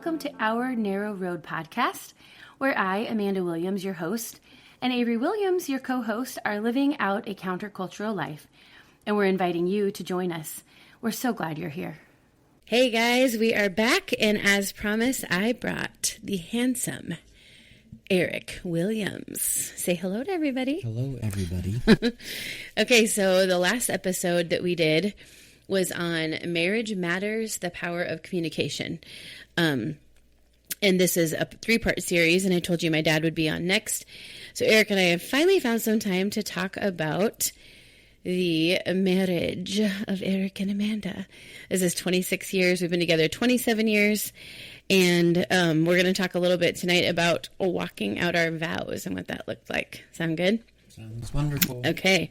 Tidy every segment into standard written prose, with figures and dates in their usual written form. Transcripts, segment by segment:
welcome to Our Narrow Road podcast, where I, Amanda Williams, your host, and Avery Williams, your co-host, are living out a countercultural life, and we're inviting you to join us. We're so glad you're here. Hey guys, we are back, and as promised, I brought the handsome Eric Williams. Say hello to everybody. Hello, everybody. Okay, so the last episode that we did was on Marriage Matters, the Power of Communication. And this is a 3-part series, and I told you my dad would be on next. So Eric and I have finally found some time to talk about the marriage of Eric and Amanda. This is 26 years. We've been together 27 years. And we're going to talk a little bit tonight about walking out our vows and what that looked like. Sound good? Sounds wonderful. Okay.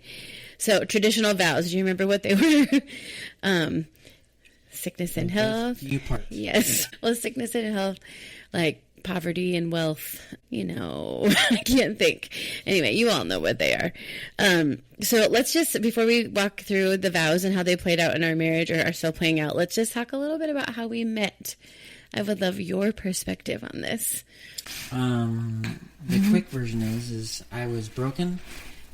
So traditional vows. Do you remember what they were? Sickness and health. You part. Yes. Well, sickness and health, like poverty and wealth, I can't think. Anyway, you all know what they are. So let's just, before we walk through the vows and how they played out in our marriage or are still playing out, let's just talk a little bit about how we met. I would love your perspective on this. The quick version is I was broken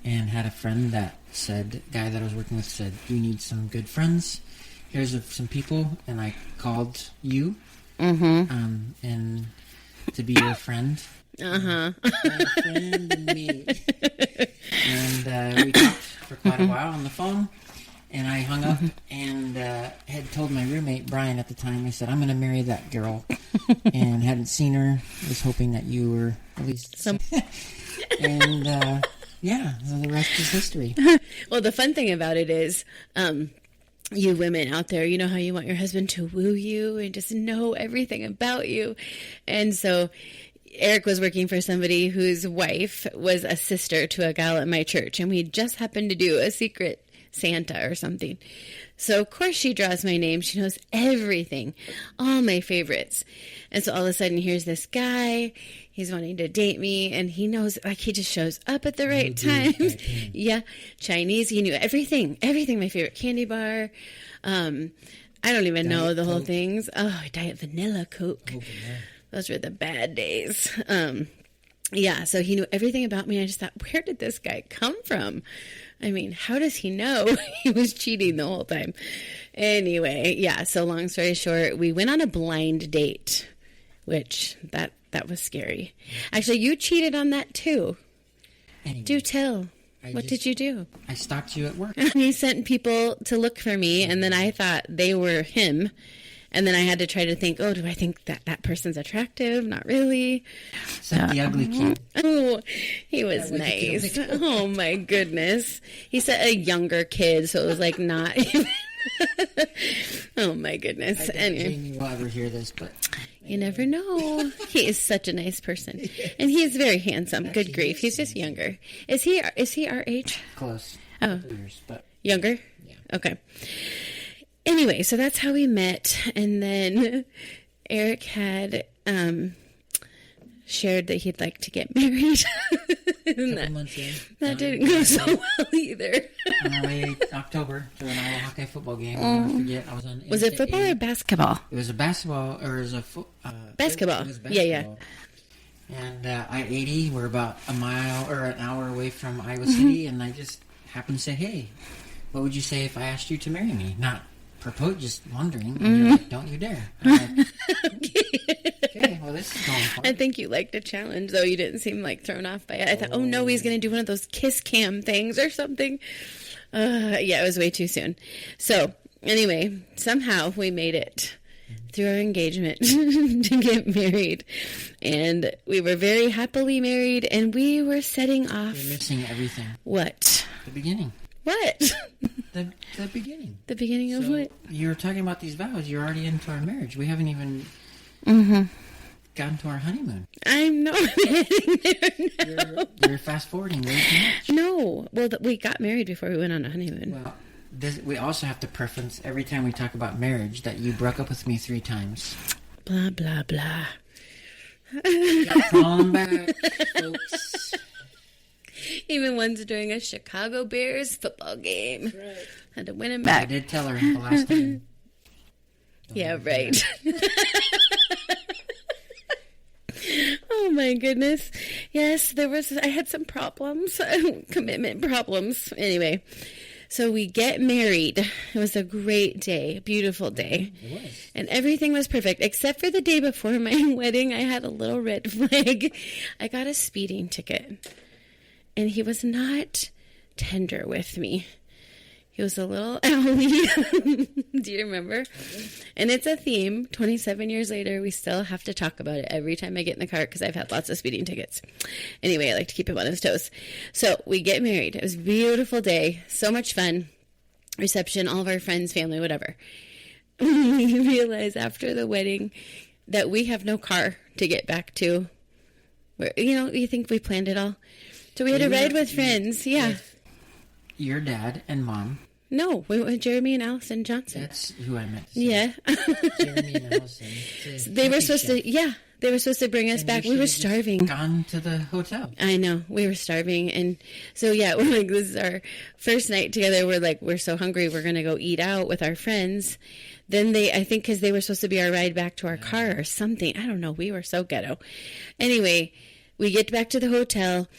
and had a friend that said, guy that I was working with said, you need some good friends. Here's some people. And I called you and to be your friend. Uh-huh. My friend and me. And we talked for quite a while on the phone. And I hung up and had told my roommate, Brian, at the time, I said, I'm going to marry that girl. And hadn't seen her. Was hoping that you were at least... And, so the rest is history. Well, the fun thing about it is, you women out there, you know how you want your husband to woo you and just know everything about you. And so Eric was working for somebody whose wife was a sister to a gal at my church. And we just happened to do a secret Santa or something. So, of course, she draws my name. She knows everything, all my favorites. And so all of a sudden, here's this guy. He's wanting to date me, and he knows, like, he just shows up at the right times. Yeah, Chinese. He knew everything, my favorite candy bar. I don't even know the whole things. Oh, Diet Vanilla Coke. Those were the bad days. Yeah, so he knew everything about me. I just thought, where did this guy come from? I mean, how does he know he was cheating the whole time? Anyway, yeah, so long story short, we went on a blind date, which that was scary. Actually, you cheated on that too. Anyway, do tell. What did you do? I stalked you at work. He sent people to look for me, and then I thought they were him. And then I had to try to think, do I think that person's attractive? Not really. Sent the ugly kid. Oh, he was nice. Oh, my goodness. He said a younger kid, so it was like not even. Oh, my goodness. I doubt Jamie will ever hear this, but... You never know. He is such a nice person. And he is very handsome. Good grief. He's just younger. Is he our age? Close. Oh. Years, but... Younger? Yeah. Okay. Anyway, so that's how we met, and then Eric had shared that he'd like to get married. Months in. That didn't go so well either. On our way October to an Iowa Hawkeye football game. I'll never forget. I was on. Was it football or basketball? It was a basketball, or it was a basketball. It was basketball. Yeah. And I-80, we're about a mile or an hour away from Iowa City, and I just happened to say, "Hey, what would you say if I asked you to marry me?" Not propose, just wondering. And you're like, don't you dare. I'm like, okay, well, this is going fun. I think you liked a challenge, though. You didn't seem like thrown off by it. I thought, oh no, he's going to do one of those kiss cam things or something. Yeah, it was way too soon. So, anyway, somehow we made it through our engagement to get married. And we were very happily married, and we were setting off. You're missing everything. What? The beginning. What? The beginning. The beginning of what? You were talking about these vows. You're already into our marriage. We haven't even gotten to our honeymoon. I'm not heading there now. You're fast forwarding way too much. No. Well, we got married before we went on a honeymoon. Well, we also have to preference every time we talk about marriage that you broke up with me 3 times. Blah, blah, blah. Come back, folks. Even once during a Chicago Bears football game. Right. Had to win him back. I did tell her the last time. Yeah, right. Oh my goodness. Yes, I had some problems, commitment problems. Anyway, so we get married. It was a great day, a beautiful day. It was. And everything was perfect, except for the day before my wedding. I had a little red flag. I got a speeding ticket, and he was not tender with me. He was a little owly. Do you remember? And it's a theme. 27 years later, we still have to talk about it every time I get in the car because I've had lots of speeding tickets. Anyway, I like to keep him on his toes. So we get married. It was a beautiful day. So much fun. Reception, all of our friends, family, whatever. We realize after the wedding that we have no car to get back to. You think we planned it all. So we had to ride with friends. Yeah. With your dad and mom. No, we went with Jeremy and Allison Johnson. That's who I meant to say. Yeah. Jeremy and Allison. They were supposed to bring us back. We were starving. Gone to the hotel. I know. We were starving. And so, yeah, we're like, this is our first night together. We're like, we're so hungry. We're going to go eat out with our friends. Then I think because they were supposed to be our ride back to our car or something. I don't know. We were so ghetto. Anyway, we get back to the hotel.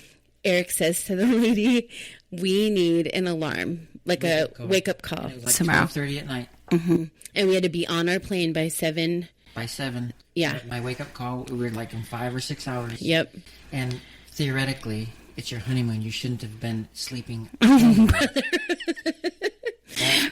Eric says to the lady, we need an alarm, like a wake-up call it was like tomorrow. 12:30 at night. Mm-hmm. And we had to be on our plane by 7. By 7. Yeah. My wake-up call, we were like in 5 or 6 hours. Yep. And theoretically, it's your honeymoon. You shouldn't have been sleeping.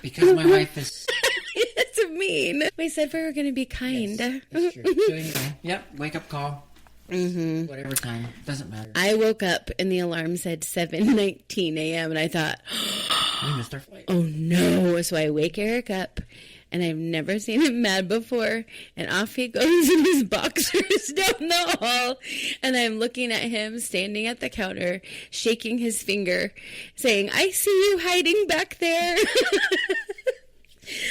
Because my wife is... It's mean. We said we were going to be kind. Yes, that's true. So anyway, yep, wake-up call. Mm-hmm. Whatever time. Doesn't matter. I woke up and the alarm said 7:19 a.m. and I thought, we missed our flight. Oh no. So I wake Eric up and I've never seen him mad before. And off he goes in his boxers down the hall. And I'm looking at him standing at the counter, shaking his finger, saying, I see you hiding back there.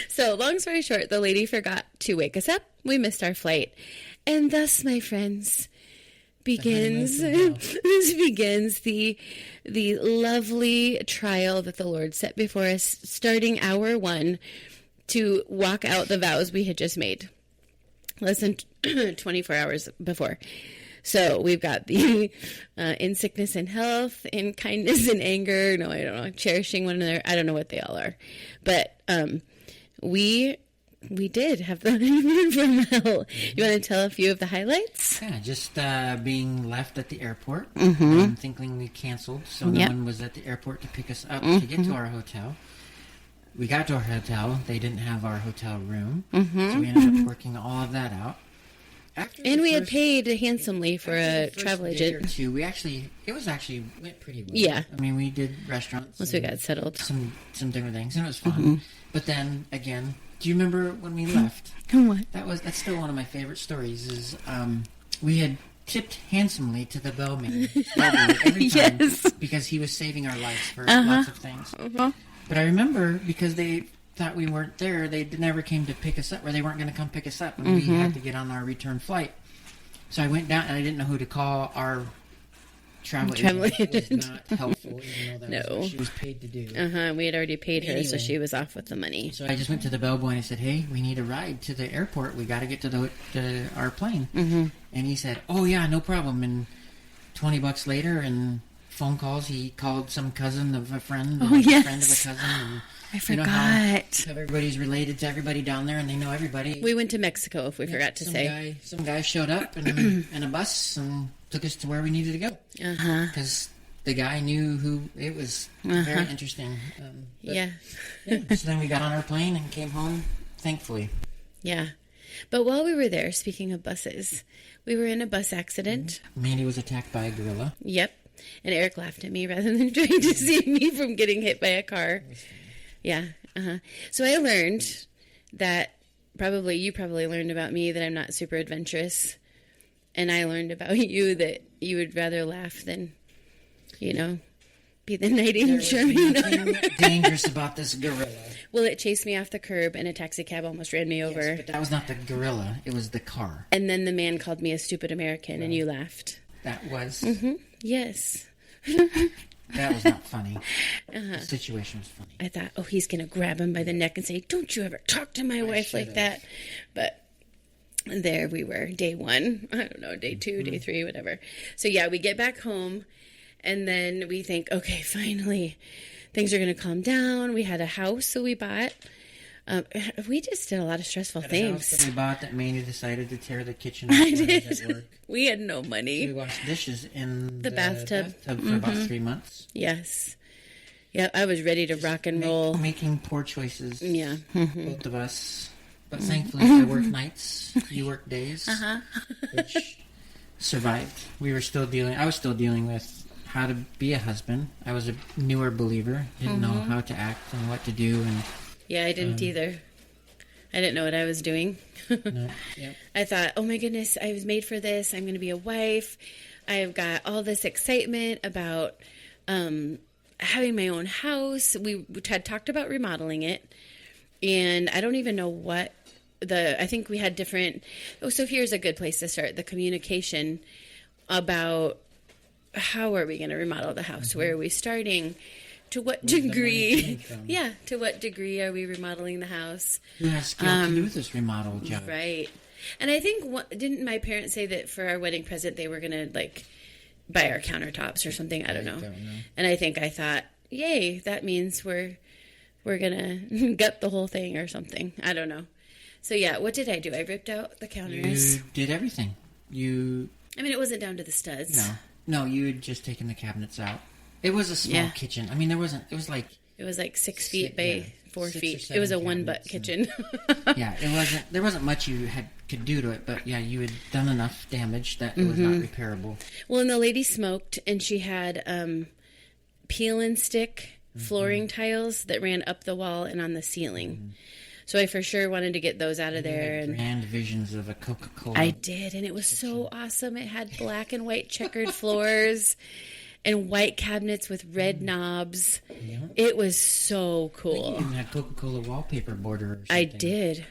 So long story short, the lady forgot to wake us up. We missed our flight. And thus, my friends, begins the lovely trial that the Lord set before us, starting hour 1 to walk out the vows we had just made less than 24 hours before. So we've got the in sickness and health, in kindness and anger. No, I don't know. Cherishing one another. I don't know what they all are, but we did have the honeymoon from hell. You want to tell a few of the highlights? Yeah, just being left at the airport and thinking we canceled, so no one was at the airport to pick us up to get to our hotel. We got to our hotel. They didn't have our hotel room, so we ended up working all of that out. And we had paid handsomely for a travel agent. Or two, it went pretty well. Yeah. I mean, we did restaurants. Once we got settled. Some different things, and it was fun. But then, again... Do you remember when we left? What? That's still one of my favorite stories. Is we had tipped handsomely to the bellman every time because he was saving our lives for lots of things. But I remember because they thought we weren't there, they never came to pick us up, or they weren't going to come pick us up, and we had to get on our return flight. So I went down, and I didn't know who to call. Our travel agent was not helpful, even though that was what she was paid to do. We had already paid her, so she was off with the money. So I just went to the bellboy and I said, hey, we need a ride to the airport. We got to get to our plane. And he said, oh, yeah, no problem. And $20 later and phone calls, he called some cousin of a friend, a friend of a cousin. And I forgot. How everybody's related to everybody down there, and they know everybody. We went to Mexico, if we forgot to say. Some guy showed up in a bus and took us to where we needed to go. Because the guy knew who it was. Very interesting. So then we got on our plane and came home, thankfully. Yeah. But while we were there, speaking of buses, we were in a bus accident. Mandy was attacked by a gorilla. Yep. And Eric laughed at me rather than trying to save me from getting hit by a car. Yeah. So I learned that you probably learned about me that I'm not super adventurous. And I learned about you that you would rather laugh than, be the knight in shining armor. Dangerous about this gorilla. Well, it chased me off the curb and a taxi cab almost ran me over. Yes, but that was not the gorilla. It was the car. And then the man called me a stupid American and you laughed. That was... Yes. That was not funny. The situation was funny. I thought, he's going to grab him by the neck and say, don't you ever talk to my wife like that. But there we were, day 1. I don't know, day 2, day 3, whatever. So yeah, we get back home, and then we think, okay, finally, things are going to calm down. We had a house, so we bought. We just did a lot of stressful things. A house that we bought that Mandy decided to tear the kitchen I up did. at work. We had no money. So we washed dishes in The bathtub. for about 3 months. Yes. Yeah, I was ready to rock and roll. Making poor choices. Yeah. Both of us. But thankfully, I worked nights. You worked days. Which survived. I was still dealing with how to be a husband. I was a newer believer. Didn't know how to act and what to do. And yeah, I didn't either. I didn't know what I was doing. no, yep. I thought, oh my goodness, I was made for this. I'm going to be a wife. I've got all this excitement about having my own house. We had talked about remodeling it. And I don't even know what I think we had different. Oh, so here's a good place to start. The communication about how are we going to remodel the house? Where are we starting? To what degree? Yeah, to what degree are we remodeling the house? Who has skill to do this remodel job? Right. And I think, didn't my parents say that for our wedding present they were going to like buy our countertops or something? I don't know. And I thought, yay, that means we're going to gut the whole thing or something. I don't know. So yeah, what did I do? I ripped out the counters. You did everything. I mean, it wasn't down to the studs. No, you had just taken the cabinets out. It was a small kitchen. I mean, it was like 6 feet by 4 feet. It was a one-butt kitchen. Yeah, there wasn't much you could do to it, but yeah, you had done enough damage that it was not repairable. Well, and the lady smoked, and she had peel and stick flooring tiles that ran up the wall and on the ceiling. So I for sure wanted to get those out of there. And grand visions of a Coca-Cola. I did, and it was so awesome. It had black and white checkered floors and white cabinets with red knobs. Yeah. It was so cool. You even had Coca-Cola wallpaper border or something. I did.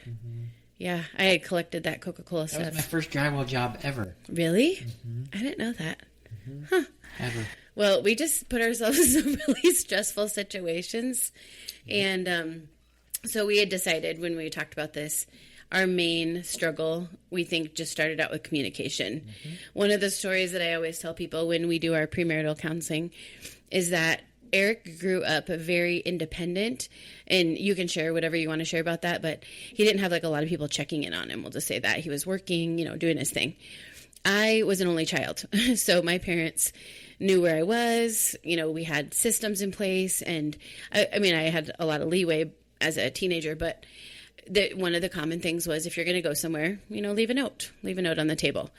Yeah, I had collected that Coca-Cola stuff. That was my first drywall job ever. Really? I didn't know that. Huh. Ever. Well, we just put ourselves in some really stressful situations. And so we had decided when we talked about this, our main struggle, we think, just started out with communication. One of the stories that I always tell people when we do our premarital counseling is that Eric grew up very independent, and you can share whatever you want to share about that, but he didn't have like a lot of people checking in on him. We'll just say that. He was working, doing his thing. I was an only child, so my parents knew where I was. We had systems in place, and I had a lot of leeway as a teenager, but one of the common things was if you're going to go somewhere, leave a note on the table.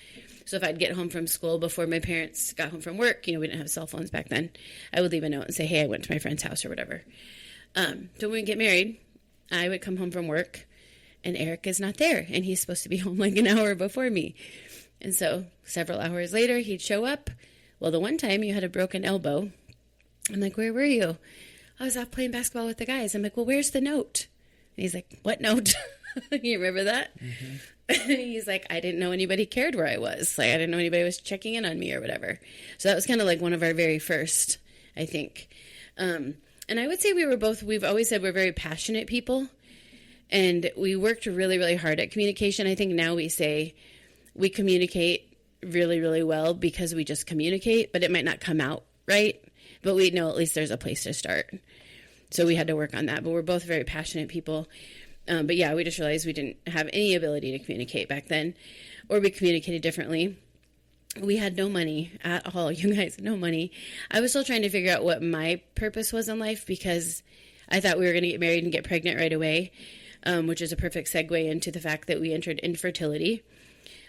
So if I'd get home from school before my parents got home from work, we didn't have cell phones back then, I would leave a note and say, hey, I went to my friend's house or whatever. So when we get married, I would come home from work and Eric is not there, and he's supposed to be home like an hour before me. And so several hours later, he'd show up. Well, the one time you had a broken elbow. I'm like, where were you? I was off playing basketball with the guys. I'm like, well, where's the note? And he's like, what note? You remember that? He's like, I didn't know anybody cared where I was. Like, I didn't know anybody was checking in on me or whatever. So that was kind of like one of our very first, I think. And I would say we've always said we're very passionate people. And we worked really, really hard at communication. I think now we say we communicate really, really well because we just communicate, but it might not come out right. But we know at least there's a place to start. So we had to work on that. But we're both very passionate people. But yeah, we just realized we didn't have any ability to communicate back then. Or we communicated differently. We had no money at all. You guys, no money. I was still trying to figure out what my purpose was in life because I thought we were going to get married and get pregnant right away, which is a perfect segue into the fact that we entered infertility.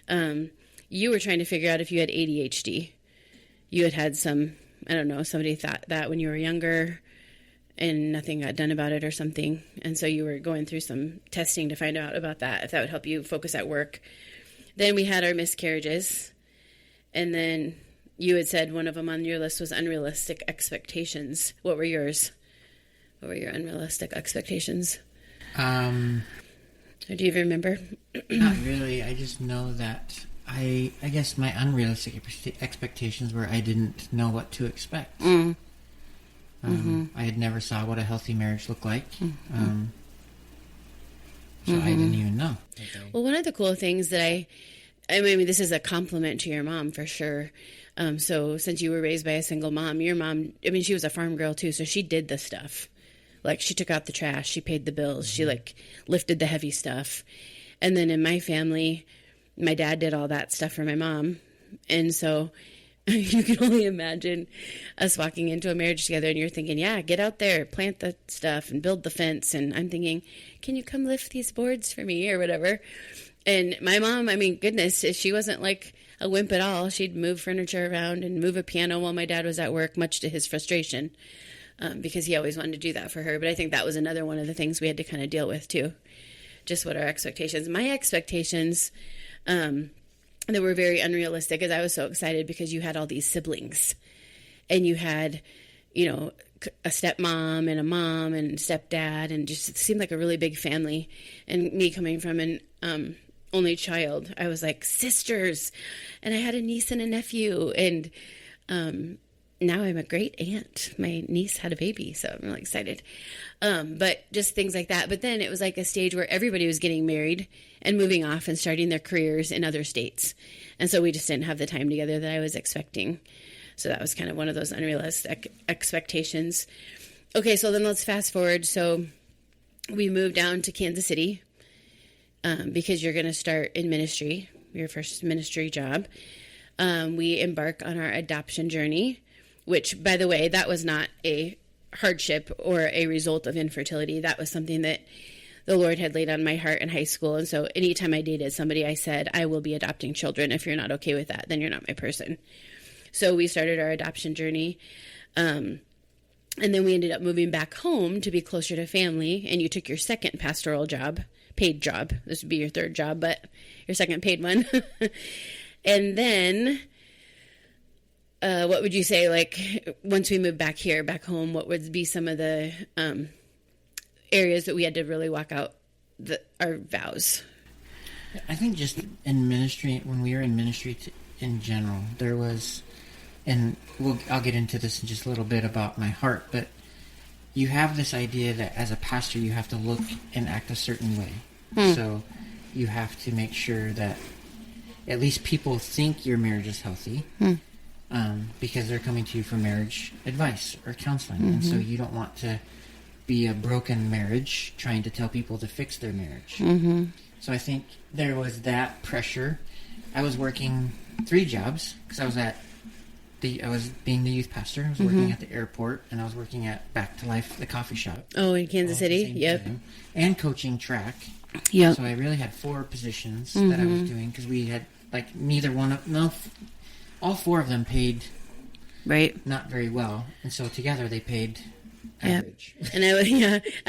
You were trying to figure out if you had ADHD. You had some... I don't know, somebody thought that when you were younger and nothing got done about it or something. And so you were going through some testing to find out about that, if that would help you focus at work. Then we had our miscarriages. And then you had said one of them on your list was unrealistic expectations. What were yours? What were your unrealistic expectations? Or do you even remember? Not really. I just know that I guess my unrealistic expectations were I didn't know what to expect. I had never saw what a healthy marriage looked like. So I didn't even know. Well, one of the cool things that I mean, this is a compliment to your mom for sure. So since you were raised by a single mom, your mom, I mean, she was a farm girl too, so she did the stuff. Like, she took out the trash, she paid the bills, she like lifted the heavy stuff. And then in my family, my dad did all that stuff for my mom. And so you can only imagine us walking into a marriage together and you're thinking, yeah, get out there, plant the stuff and build the fence. And I'm thinking, can you come lift these boards for me or whatever? And my mom, I mean, goodness, she wasn't like a wimp at all. She'd move furniture around and move a piano while my dad was at work, much to his frustration, because he always wanted to do that for her. But I think that was another one of the things we had to kind of deal with too. Just what our expectations. My expectations, they were very unrealistic, as I was so excited because you had all these siblings, and you had, you know, a stepmom and a mom and stepdad, and just it seemed like a really big family. And me coming from an only child, I was like sisters, and I had a niece and a nephew, and now I'm a great aunt. My niece had a baby, so I'm really excited. But just things like that. But then it was like a stage where everybody was getting married and moving off and starting their careers in other states. And so we just didn't have the time together that I was expecting. So that was kind of one of those unrealistic expectations. Okay, so then let's fast forward. So we moved down to Kansas City because you're going to start in ministry, your first ministry job. We embark on our adoption journey, which, by the way, that was not a hardship or a result of infertility. That was something that the Lord had laid on my heart in high school. And so anytime I dated somebody, I said, I will be adopting children. If you're not okay with that, then you're not my person. So we started our adoption journey. And then we ended up moving back home to be closer to family. And you took your second pastoral job, paid job. This would be your third job, but your second paid one. And then what would you say, like, once we moved back here, back home, what would be some of the areas that we had to really walk out our vows? I think just in ministry, when we were in ministry in general, there was, and I'll get into this in just a little bit about my heart, but you have this idea that as a pastor, you have to look and act a certain way. So you have to make sure that at least people think your marriage is healthy. Because they're coming to you for marriage advice or counseling. And so you don't want to be a broken marriage trying to tell people to fix their marriage. So I think there was that pressure. I was working 3 jobs because I was being the youth pastor. I was working at the airport, and I was working at Back to Life, the coffee shop. Oh, in Kansas City? Yep. And coaching track. Yep. So I really had 4 positions that I was doing because we had, like, all 4 of them paid not very well, and so together they paid average. And I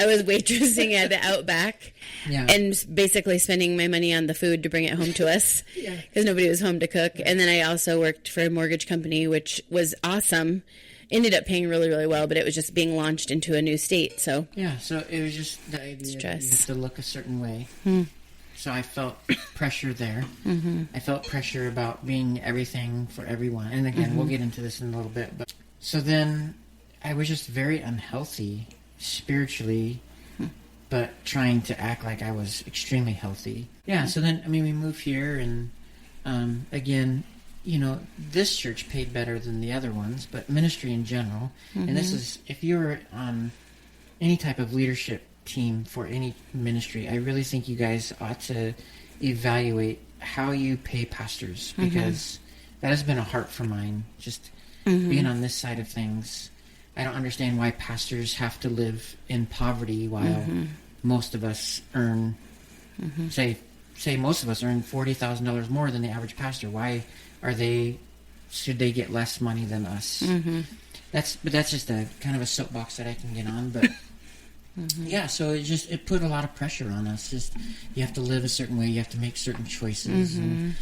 was waitressing at the Outback, and basically spending my money on the food to bring it home to us because nobody was home to cook. And then I also worked for a mortgage company, which was awesome. Ended up paying really, really well, but it was just being launched into a new state. So so it was just the idea that you have to look a certain way. So I felt pressure there. I felt pressure about being everything for everyone. And again, we'll get into this in a little bit. But so then I was just very unhealthy spiritually, but trying to act like I was extremely healthy. So then, I mean, we moved here, and again, you know, this church paid better than the other ones, but ministry in general. And this is, if you're on any type of leadership team for any ministry, I really think you guys ought to evaluate how you pay pastors, because that has been a heart for mine, just being on this side of things. I don't understand why pastors have to live in poverty while most of us earn, say most of us earn $40,000 more than the average pastor. Why should they get less money than us? That's just a kind of a soapbox that I can get on, but so it put a lot of pressure on us. Just, you have to live a certain way, you have to make certain choices and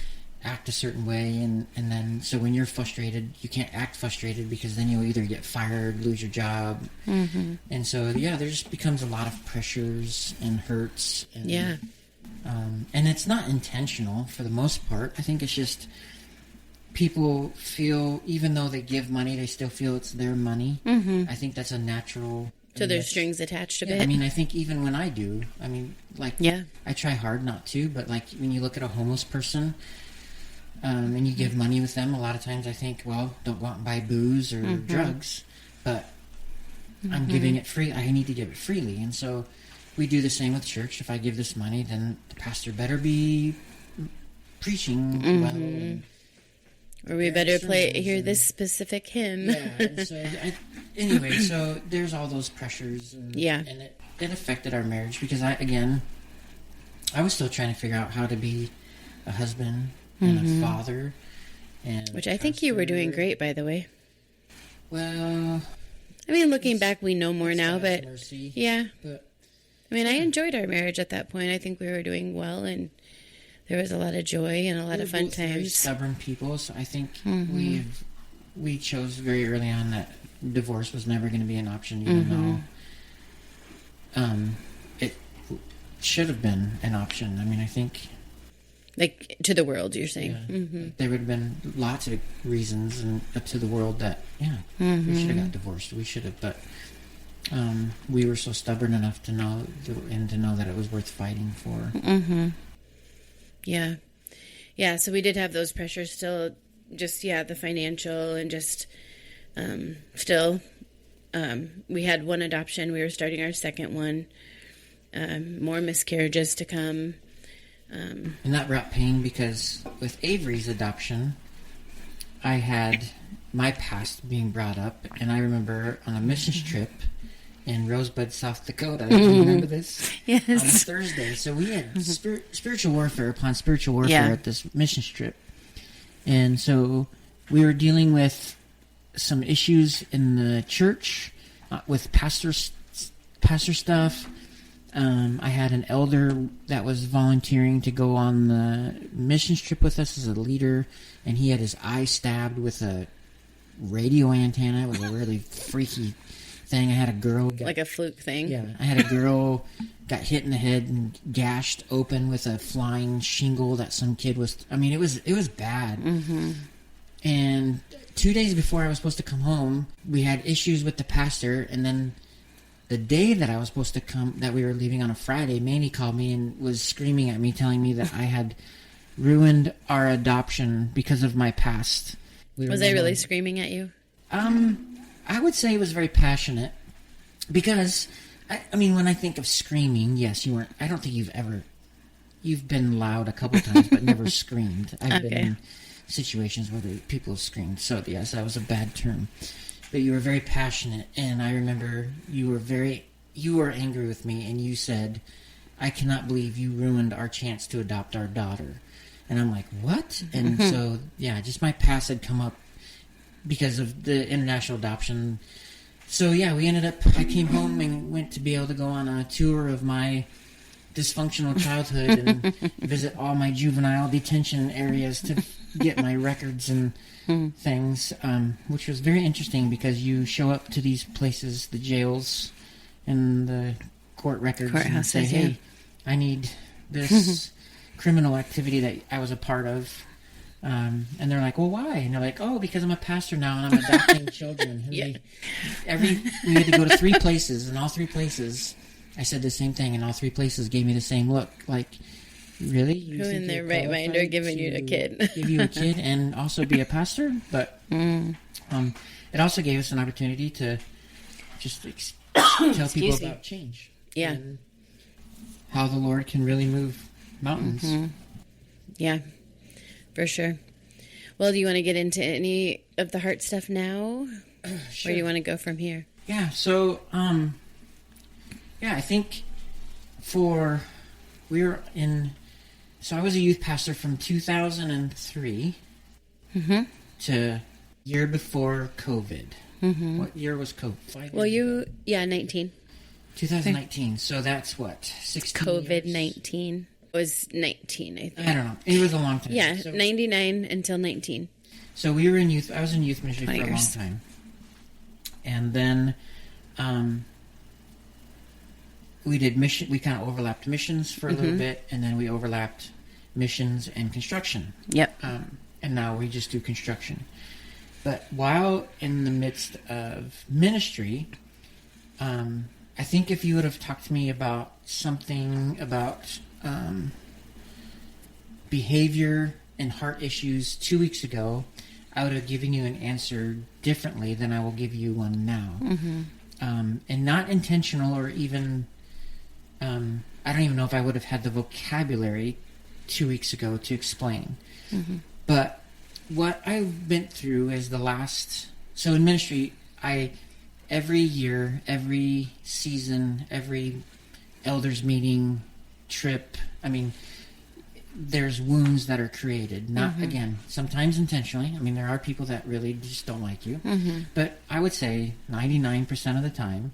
act a certain way, and then so when you're frustrated, you can't act frustrated because then you'll either get fired, lose your job, and so there just becomes a lot of pressures and hurts, and and it's not intentional for the most part. I think it's just people feel, even though they give money, they still feel it's their money. I think that's a natural So there's strings attached a bit. I mean, I think even when I do, I mean, like, yeah, I try hard not to, but like when you look at a homeless person, and you give money with them, a lot of times I think, well, don't go out and buy booze or drugs, but I'm giving it free. I need to give it freely. And so we do the same with church. If I give this money, then the pastor better be preaching well. Or we better hear this specific hymn. Yeah. And so anyway, so there's all those pressures. And it affected our marriage because I was still trying to figure out how to be a husband and a father. Which I think you were doing great, by the way. Well, I mean, looking back, we know more now, but mercy, yeah. But I mean, I enjoyed our marriage at that point. I think we were doing well, and there was a lot of joy and a lot of fun times. Very stubborn people, so I think we chose very early on that divorce was never going to be an option, even though it should have been an option. I mean, I think. Like, to the world, you're saying? Yeah. There would have been lots of reasons to the world that, we should have got divorced. We should have, but we were so stubborn enough to know that it was worth fighting for. Yeah. Yeah, so we did have those pressures still, just, the financial and just still. We had one adoption. We were starting our second one. More miscarriages to come. And that brought pain because with Avery's adoption, I had my past being brought up, and I remember on a missions trip in Rosebud, South Dakota. Do you remember this? Yes. On a Thursday. So we had spiritual warfare upon spiritual warfare at this missions trip. And so we were dealing with some issues in the church with pastor stuff. I had an elder that was volunteering to go on the missions trip with us as a leader, and he had his eye stabbed with a radio antenna. It was a really freaky thing. I had a girl... like a fluke thing? Yeah. I had a girl got hit in the head and gashed open with a flying shingle that some kid was... I mean, it was bad. And 2 days before I was supposed to come home, we had issues with the pastor, and then... the day that I was supposed to come, that we were leaving on a Friday, Manny called me and was screaming at me, telling me that I had ruined our adoption because of my past. Was I really screaming at you? I would say it was very passionate because, I mean, when I think of screaming, yes, you weren't. I don't think you've been loud a couple times, but never screamed. I've been in situations where people have screamed. So yes, that was a bad term. But you were very passionate, and I remember you were angry with me, and you said, "I cannot believe you ruined our chance to adopt our daughter." And I'm like, "What?" And so, just my past had come up because of the international adoption. So we ended up. I came home and went to be able to go on a tour of my dysfunctional childhood and visit all my juvenile detention areas to get my records and things, which was very interesting because you show up to these places, the jails and the court records, and say, "Hey, I need this criminal activity that I was a part of." And they're like, "Well, why?" And they're like, "Oh, because I'm a pastor now and I'm adopting children." And we had to go to 3 places, and all 3 places I said the same thing, and all 3 places gave me the same look, like, really? Who in their right mind are giving you a kid? Give you a kid and also be a pastor? But it also gave us an opportunity to just tell people about change. Yeah. And how the Lord can really move mountains. Yeah, for sure. Well, do you want to get into any of the heart stuff now? Sure. Or do you want to go from here? Yeah, so, I think so I was a youth pastor from 2003 to year before COVID. What year was COVID? 19. 2019. So that's what, 16 COVID-19 was 19, I think. I don't know. It was a long time. Yeah, so, 99 until 19. So we were in youth. I was in youth ministry for a long time. And then we did mission. We kind of overlapped missions for a little bit, and then we overlapped missions and construction. Yep. And now we just do construction. But while in the midst of ministry, I think if you would have talked to me about something about behavior and heart issues 2 weeks ago, I would have given you an answer differently than I will give you one now. And not intentional or even, I don't even know if I would have had the vocabulary 2 weeks ago to explain. But what I went through is so in ministry, every year, every season, every elders meeting, trip, there's wounds that are created. Not, again, sometimes intentionally. There are people that really just don't like you. But I would say 99% of the time,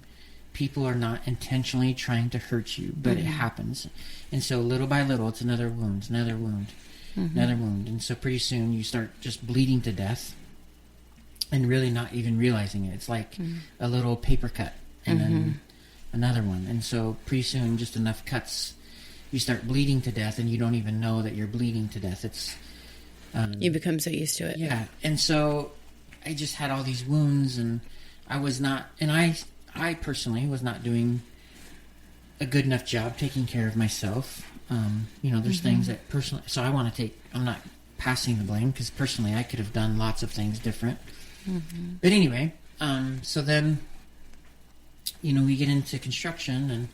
people are not intentionally trying to hurt you, but it happens. And so little by little, it's another wound, another wound, another wound. And so pretty soon you start just bleeding to death and really not even realizing it. It's like a little paper cut and then another one. And so pretty soon just enough cuts, you start bleeding to death and you don't even know that you're bleeding to death. It's you become so used to it. Yeah. And so I just had all these wounds, and I was not, and I personally was not doing a good enough job taking care of myself. There's things that personally, so I'm not passing the blame, because personally I could have done lots of things different. But anyway, so then, we get into construction,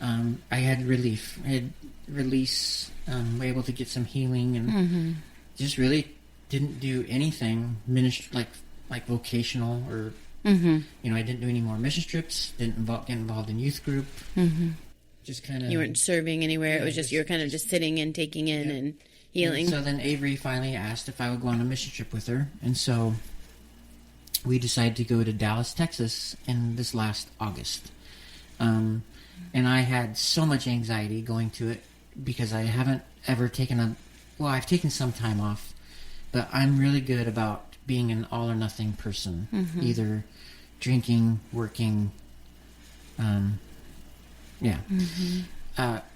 and I had relief. I had release, were able to get some healing, and just really didn't do anything like vocational or, I didn't do any more mission trips, didn't get involved in youth group. Just kind of... You weren't serving anywhere. It was just, you were kind of just sitting and taking in and healing. And so then Avery finally asked if I would go on a mission trip with her. And so we decided to go to Dallas, Texas in this last August. And I had so much anxiety going to it because I haven't ever I've taken some time off, but I'm really good about being an all or nothing person, either drinking, working,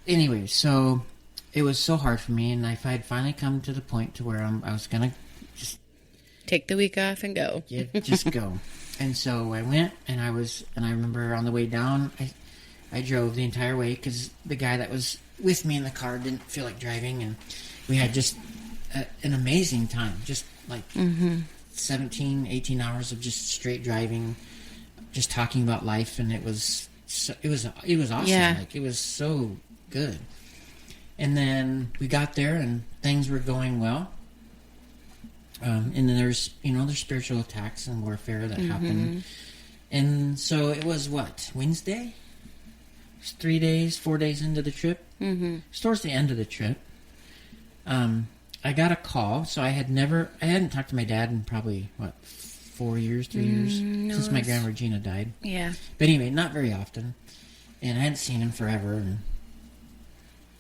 anyway, so it was so hard for me, and I had finally come to the point to where I was gonna just take the week off and go. Just go. And so I went, and I remember on the way down, I drove the entire way because the guy that was with me in the car didn't feel like driving, and we had just an amazing time, just like 17, 18 hours of just straight driving, just talking about life, and it was awesome. Yeah. Like, it was so good. And then we got there, and things were going well. And then there's spiritual attacks and warfare that happened. And so it was Wednesday? It was 3 days, 4 days into the trip. It's towards the end of the trip. I got a call. So I hadn't talked to my dad in probably 3 years, since my grandma Regina died. Yeah. But anyway, not very often. And I hadn't seen him forever.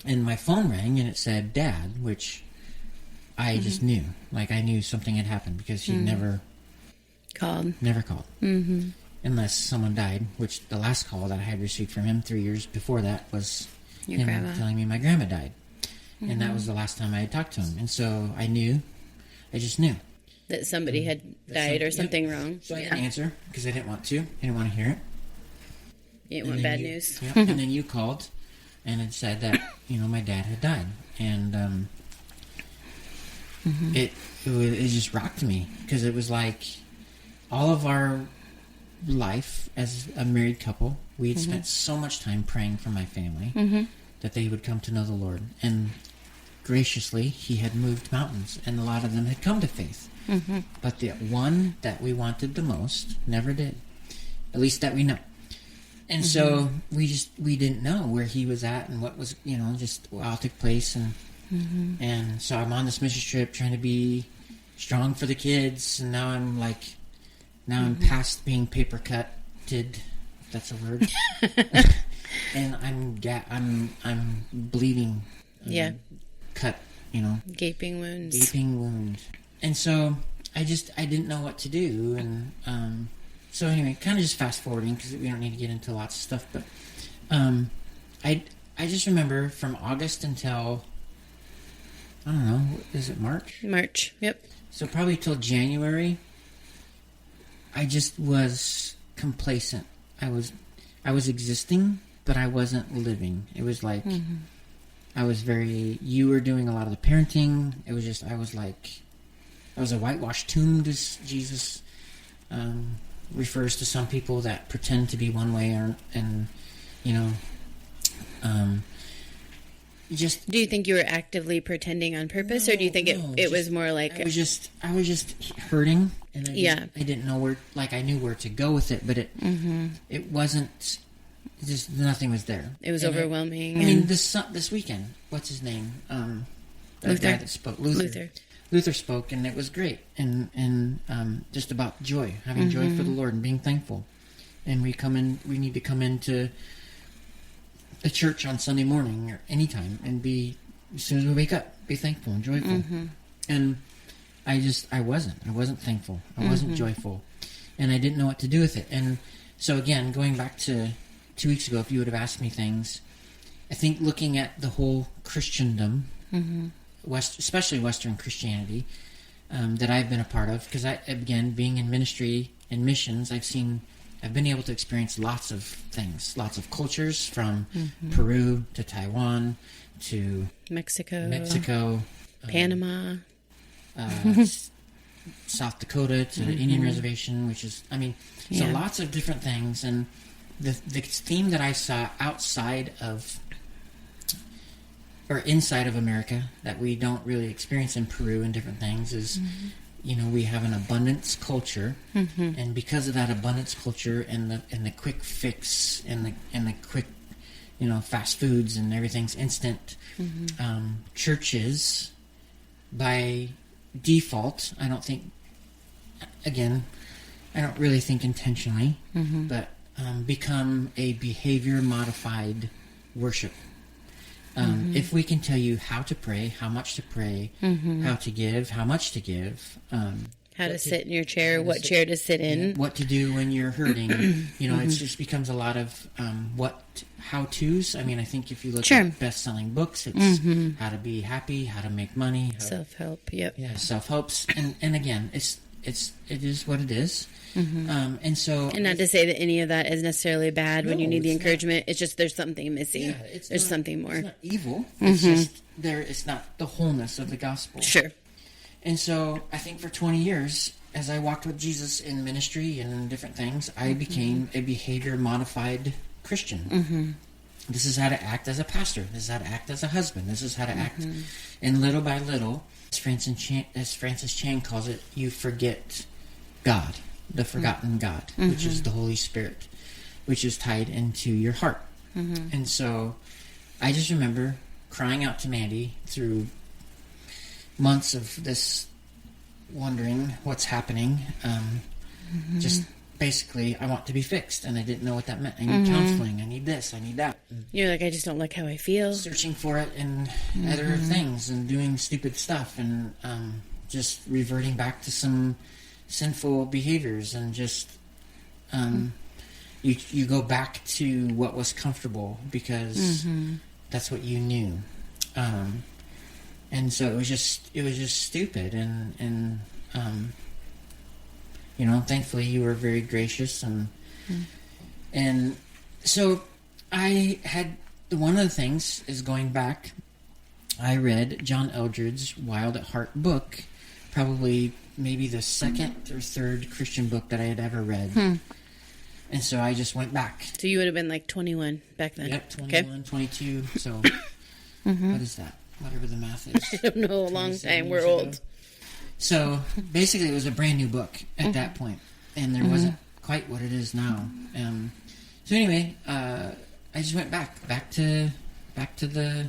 And my phone rang, and it said Dad, which I just knew. Like, I knew something had happened because he never called. Unless someone died, which the last call that I had received from him 3 years before that was Your grandma telling me my grandma died. And that was the last time I had talked to him. And so I just knew. That somebody had died or something wrong. So I didn't answer because I didn't want to. I didn't want to hear it. You didn't want bad news. And then you called and it said that, my dad had died. And it just rocked me because it was like all of our life as a married couple, we had spent so much time praying for my family that they would come to know the Lord. And graciously, he had moved mountains, and a lot of them had come to faith. But the one that we wanted the most never did. At least that we know. And so we didn't know where he was at and what was, just all took place. And so I'm on this mission trip trying to be strong for the kids. And now I'm past being paper cutted, if that's a word. And I'm bleeding. Cut, Gaping wounds. And so I didn't know what to do. And so anyway, kind of just fast forwarding because we don't need to get into lots of stuff. But I just remember from August until, I don't know, is it March? March, yep. So probably till January, I just was complacent. I was existing, but I wasn't living. It was like I was you were doing a lot of the parenting. It was just, I was a whitewashed tomb, as Jesus refers to some people that pretend to be one way, just. Do you think you were actively pretending on purpose, or do you think it was more like... I was just hurting, and I didn't know where, I knew where to go with it, but it wasn't, just nothing was there. It was overwhelming. I mean, this weekend, what's his name? That guy that spoke, Luther spoke, and it was great, and just about joy, having joy for the Lord and being thankful. And we need to come into the church on Sunday morning or anytime and as soon as we wake up, be thankful and joyful. And I wasn't thankful. I wasn't joyful, and I didn't know what to do with it. And so again, going back to 2 weeks ago, if you would have asked me things, I think looking at the whole Christendom, especially Western Christianity, that I've been a part of, because again, being in ministry and missions, I've been able to experience lots of things, lots of cultures, from Peru to Taiwan to Mexico, Panama, South Dakota to the Indian reservation, which is, so lots of different things. And the theme that I saw outside of or inside of America that we don't really experience in Peru and different things is, we have an abundance culture, and because of that abundance culture and the quick fix and the quick, fast foods and everything's instant, churches by default, I don't really think intentionally, but become a behavior modified worship. If we can tell you how to pray, how much to pray, how to give, how much to give, how to sit in your chair, what chair to sit in, what to do when you're hurting, it just becomes a lot of how-tos. I think if you look at best-selling books, it's how to be happy, how to make money, self-help. Yep. Yeah, self-helps, and again, it is what it is. And not to say that any of that is necessarily bad when you need the encouragement. It's just there's something missing. Yeah, there's something more. It's not evil. It's just it's not the wholeness of the gospel. Sure. And so I think for 20 years, as I walked with Jesus in ministry and different things, I became a behavior modified Christian. This is how to act as a pastor. This is how to act as a husband. This is how to act. And little by little, as Francis Chan calls it, you forget God. The forgotten God, which is the Holy Spirit, which is tied into your heart. And so I just remember crying out to Mandy through months of this, wondering what's happening. Just basically, I want to be fixed, and I didn't know what that meant. I need counseling. I need this. I need that. You're like, I just don't like how I feel. Searching for it in other things and doing stupid stuff, and just reverting back to some sinful behaviors, and just you go back to what was comfortable because that's what you knew, and so it was just stupid, and thankfully you were very gracious, and so I had one of the things is going back. I read John Eldredge's Wild at Heart book, probably maybe the second or third Christian book that I had ever read. And so I just went back. So you would have been like 21 back then. Yep, 21, 22. So what is that? Whatever the math is. I don't know, a long time. We're old. So basically it was a brand new book at that point. And there wasn't quite what it is now. So anyway, I just went back to the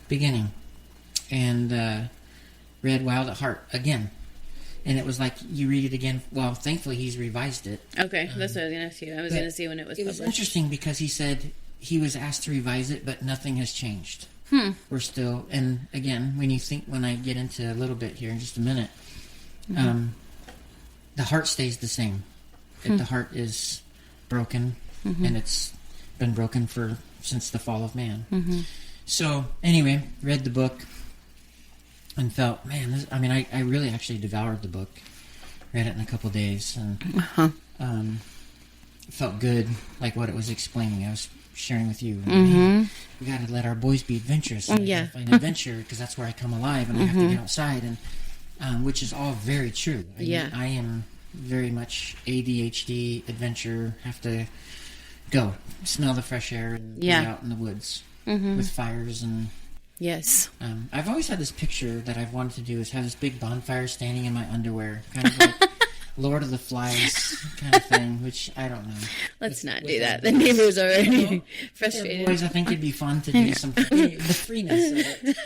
beginning. And read Wild at Heart again. And it was like, you read it again. Well, thankfully, he's revised it. Okay, that's what I was going to ask you. I was going to see when it was published. It was interesting because he said he was asked to revise it, but nothing has changed. We're still, and again, when I get into a little bit here in just a minute, the heart stays the same. The heart is broken, and it's been broken since the fall of man. So, anyway, read the book. And felt, man, I really actually devoured the book. Read it in a couple days. And felt good, like what it was explaining. I was sharing with you. Man, we got to let our boys be adventurous. And Yeah. find adventure, because that's where I come alive, and I have to get outside, and which is all very true. I am very much ADHD, adventure, have to go smell the fresh air and be out in the woods with fires and. Yes. I've always had this picture that I've wanted to do, is have this big bonfire standing in my underwear, kind of like Lord of the Flies kind of thing, which I don't know. Let's not do that. The neighbors are already frustrated. Boys, I think it'd be fun to do the freeness of it.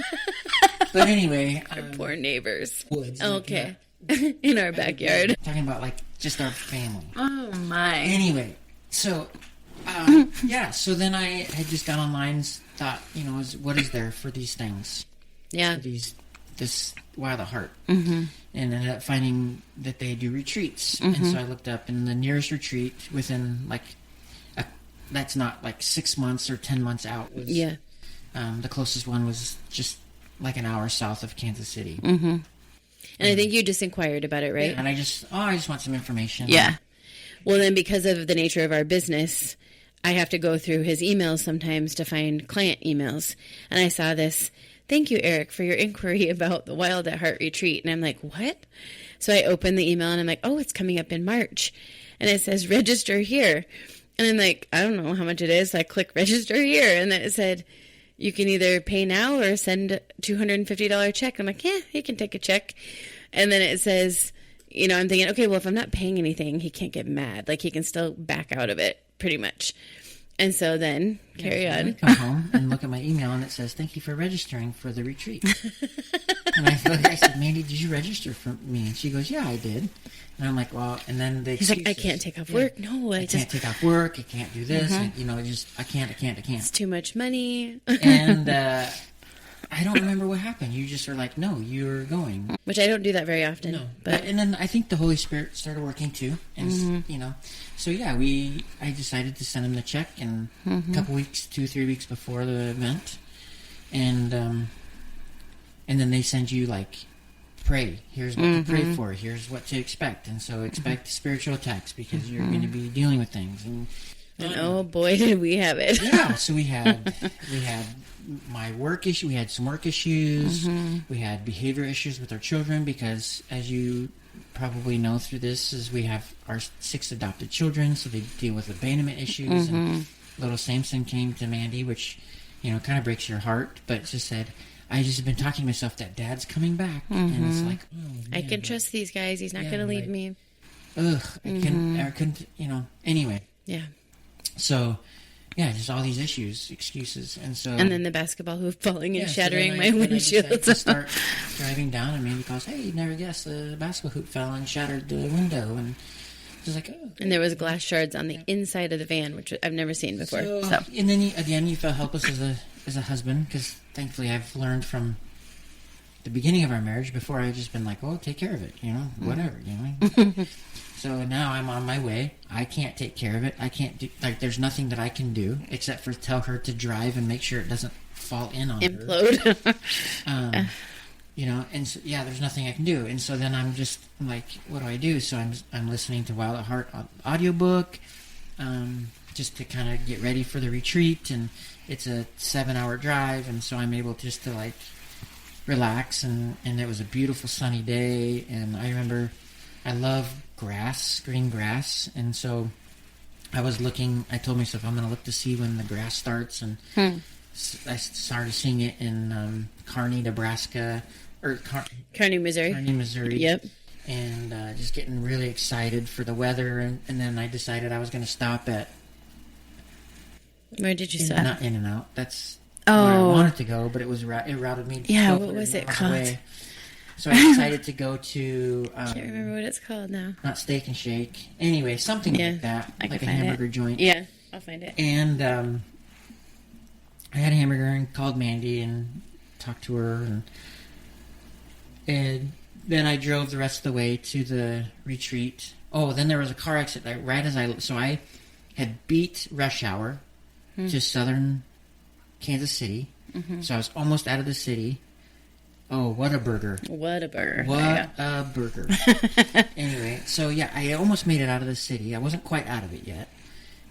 But anyway. Our poor neighbors. Woods. Okay. In our backyard. Talking about, like, just our family. Oh, my. Anyway, so, so then I had just gone online and thought, what is there for these things? Yeah. For this Wild at Heart. And ended up finding that they do retreats. And so I looked up, and the nearest retreat within, like, that's not like 6 months or 10 months out. Was, the closest one was just like an hour south of Kansas City. And I think you just inquired about it, right? Yeah, and I just want some information. Yeah. Well, then because of the nature of our business, I have to go through his emails sometimes to find client emails. And I saw this, "Thank you, Eric, for your inquiry about the Wild at Heart retreat." And I'm like, what? So I open the email and I'm like, oh, it's coming up in March. And it says, register here. And I'm like, I don't know how much it is. So I click register here. And then it said, you can either pay now or send a $250 check. I'm like, yeah, he can take a check. And then it says, I'm thinking, okay, well, if I'm not paying anything, he can't get mad. Like, he can still back out of it, pretty much. And so then, carry on. I come home and look at my email, and it says, thank you for registering for the retreat. And I said, Mandy, did you register for me? And she goes, yeah, I did. And I'm like, well, and then he's like, I can't take off work. No, I can't take off work. I can't do this. I can't. It's too much money. And I don't remember what happened. You just were like, no, you're going. Which I don't do that very often. No. But and then I think the Holy Spirit started working too. And, so yeah, I decided to send him the check, and a couple weeks, 2-3 weeks before the event. And then they send you, like, pray. Here's what to pray for. Here's what to expect. And so expect spiritual attacks, because you're going to be dealing with things. And oh boy, did we have it. Yeah, so we had my work issue. We had some work issues. We had behavior issues with our children, because, as you probably know through this, is we have our 6 adopted children, so they deal with abandonment issues. And little Samson came to Mandy, which, kind of breaks your heart, but just said, I just have been talking to myself that Dad's coming back. And it's like, oh, man, I can trust these guys. He's not going to leave me. Ugh, I couldn't, anyway. Yeah. So, yeah, just all these issues, excuses, and then the basketball hoop falling and shattering so my windshield. I start driving down, and Mandy goes, "Hey, you never guessed the basketball hoop fell and shattered the window." And I was like, "Oh." And there was glass shards on the inside of the van, which I've never seen before. So. And then you felt helpless as a husband, because thankfully I've learned from the beginning of our marriage. Before I've just been like, "Oh, take care of it," whatever, So now I'm on my way. I can't take care of it. I can't do, there's nothing that I can do except for tell her to drive and make sure it doesn't fall in on Implode. her. And so, there's nothing I can do. And so then I'm just like, what do I do? So I'm listening to Wild at Heart audiobook, just to kind of get ready for the retreat. And it's a 7-hour drive. And so I'm able just to, like, relax. And it was a beautiful sunny day. And I remember I love green grass, and so I told myself I'm going to look to see when the grass starts, and I started seeing it in Kearney, Nebraska, or Kearney, Missouri. Yep. And just getting really excited for the weather, and then I decided I was going to stop at... Where did you stop? Not In-N-Out. That's where I wanted to go, but it routed me... Yeah, what was it called? Away. So I decided to go to... I can't remember what it's called now. Not Steak and Shake. Anyway, something like that. Like a hamburger joint. Yeah, I'll find it. And I had a hamburger and called Mandy and talked to her. And then I drove the rest of the way to the retreat. Oh, then there was a car accident right as I had beat rush hour to southern Kansas City. So I was almost out of the city. Oh, what a burger. What a burger. Anyway, so yeah, I almost made it out of the city. I wasn't quite out of it yet.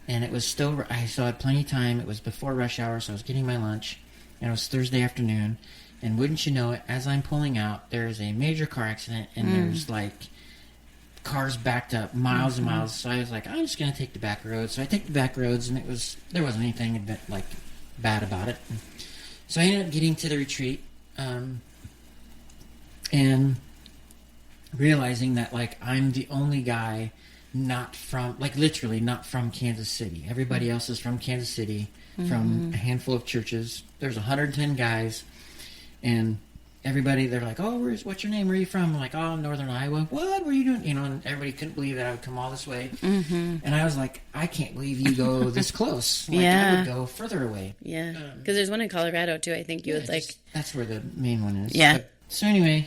And it was still, I still had plenty of time. It was before rush hour, so I was getting my lunch. And it was Thursday afternoon. And wouldn't you know it, as I'm pulling out, there's a major car accident, and there's like cars backed up miles and miles. So I was like, I'm just going to take the back roads. So I take the back roads, and there wasn't anything like bad about it. So I ended up getting to the retreat, and realizing that like I'm the only guy not from, like literally not from Kansas City. Everybody else is from Kansas City, from a handful of churches. There's 110 guys, and everybody, they're like, oh, what's your name? Where are you from? I'm like, oh, Northern Iowa. What were you doing? You know, and everybody couldn't believe that I would come all this way. And I was like, I can't believe you go this close. Like, I would go further away. Yeah. Because there's one in Colorado, too. I think you would like... That's where the main one is. Yeah. So anyway,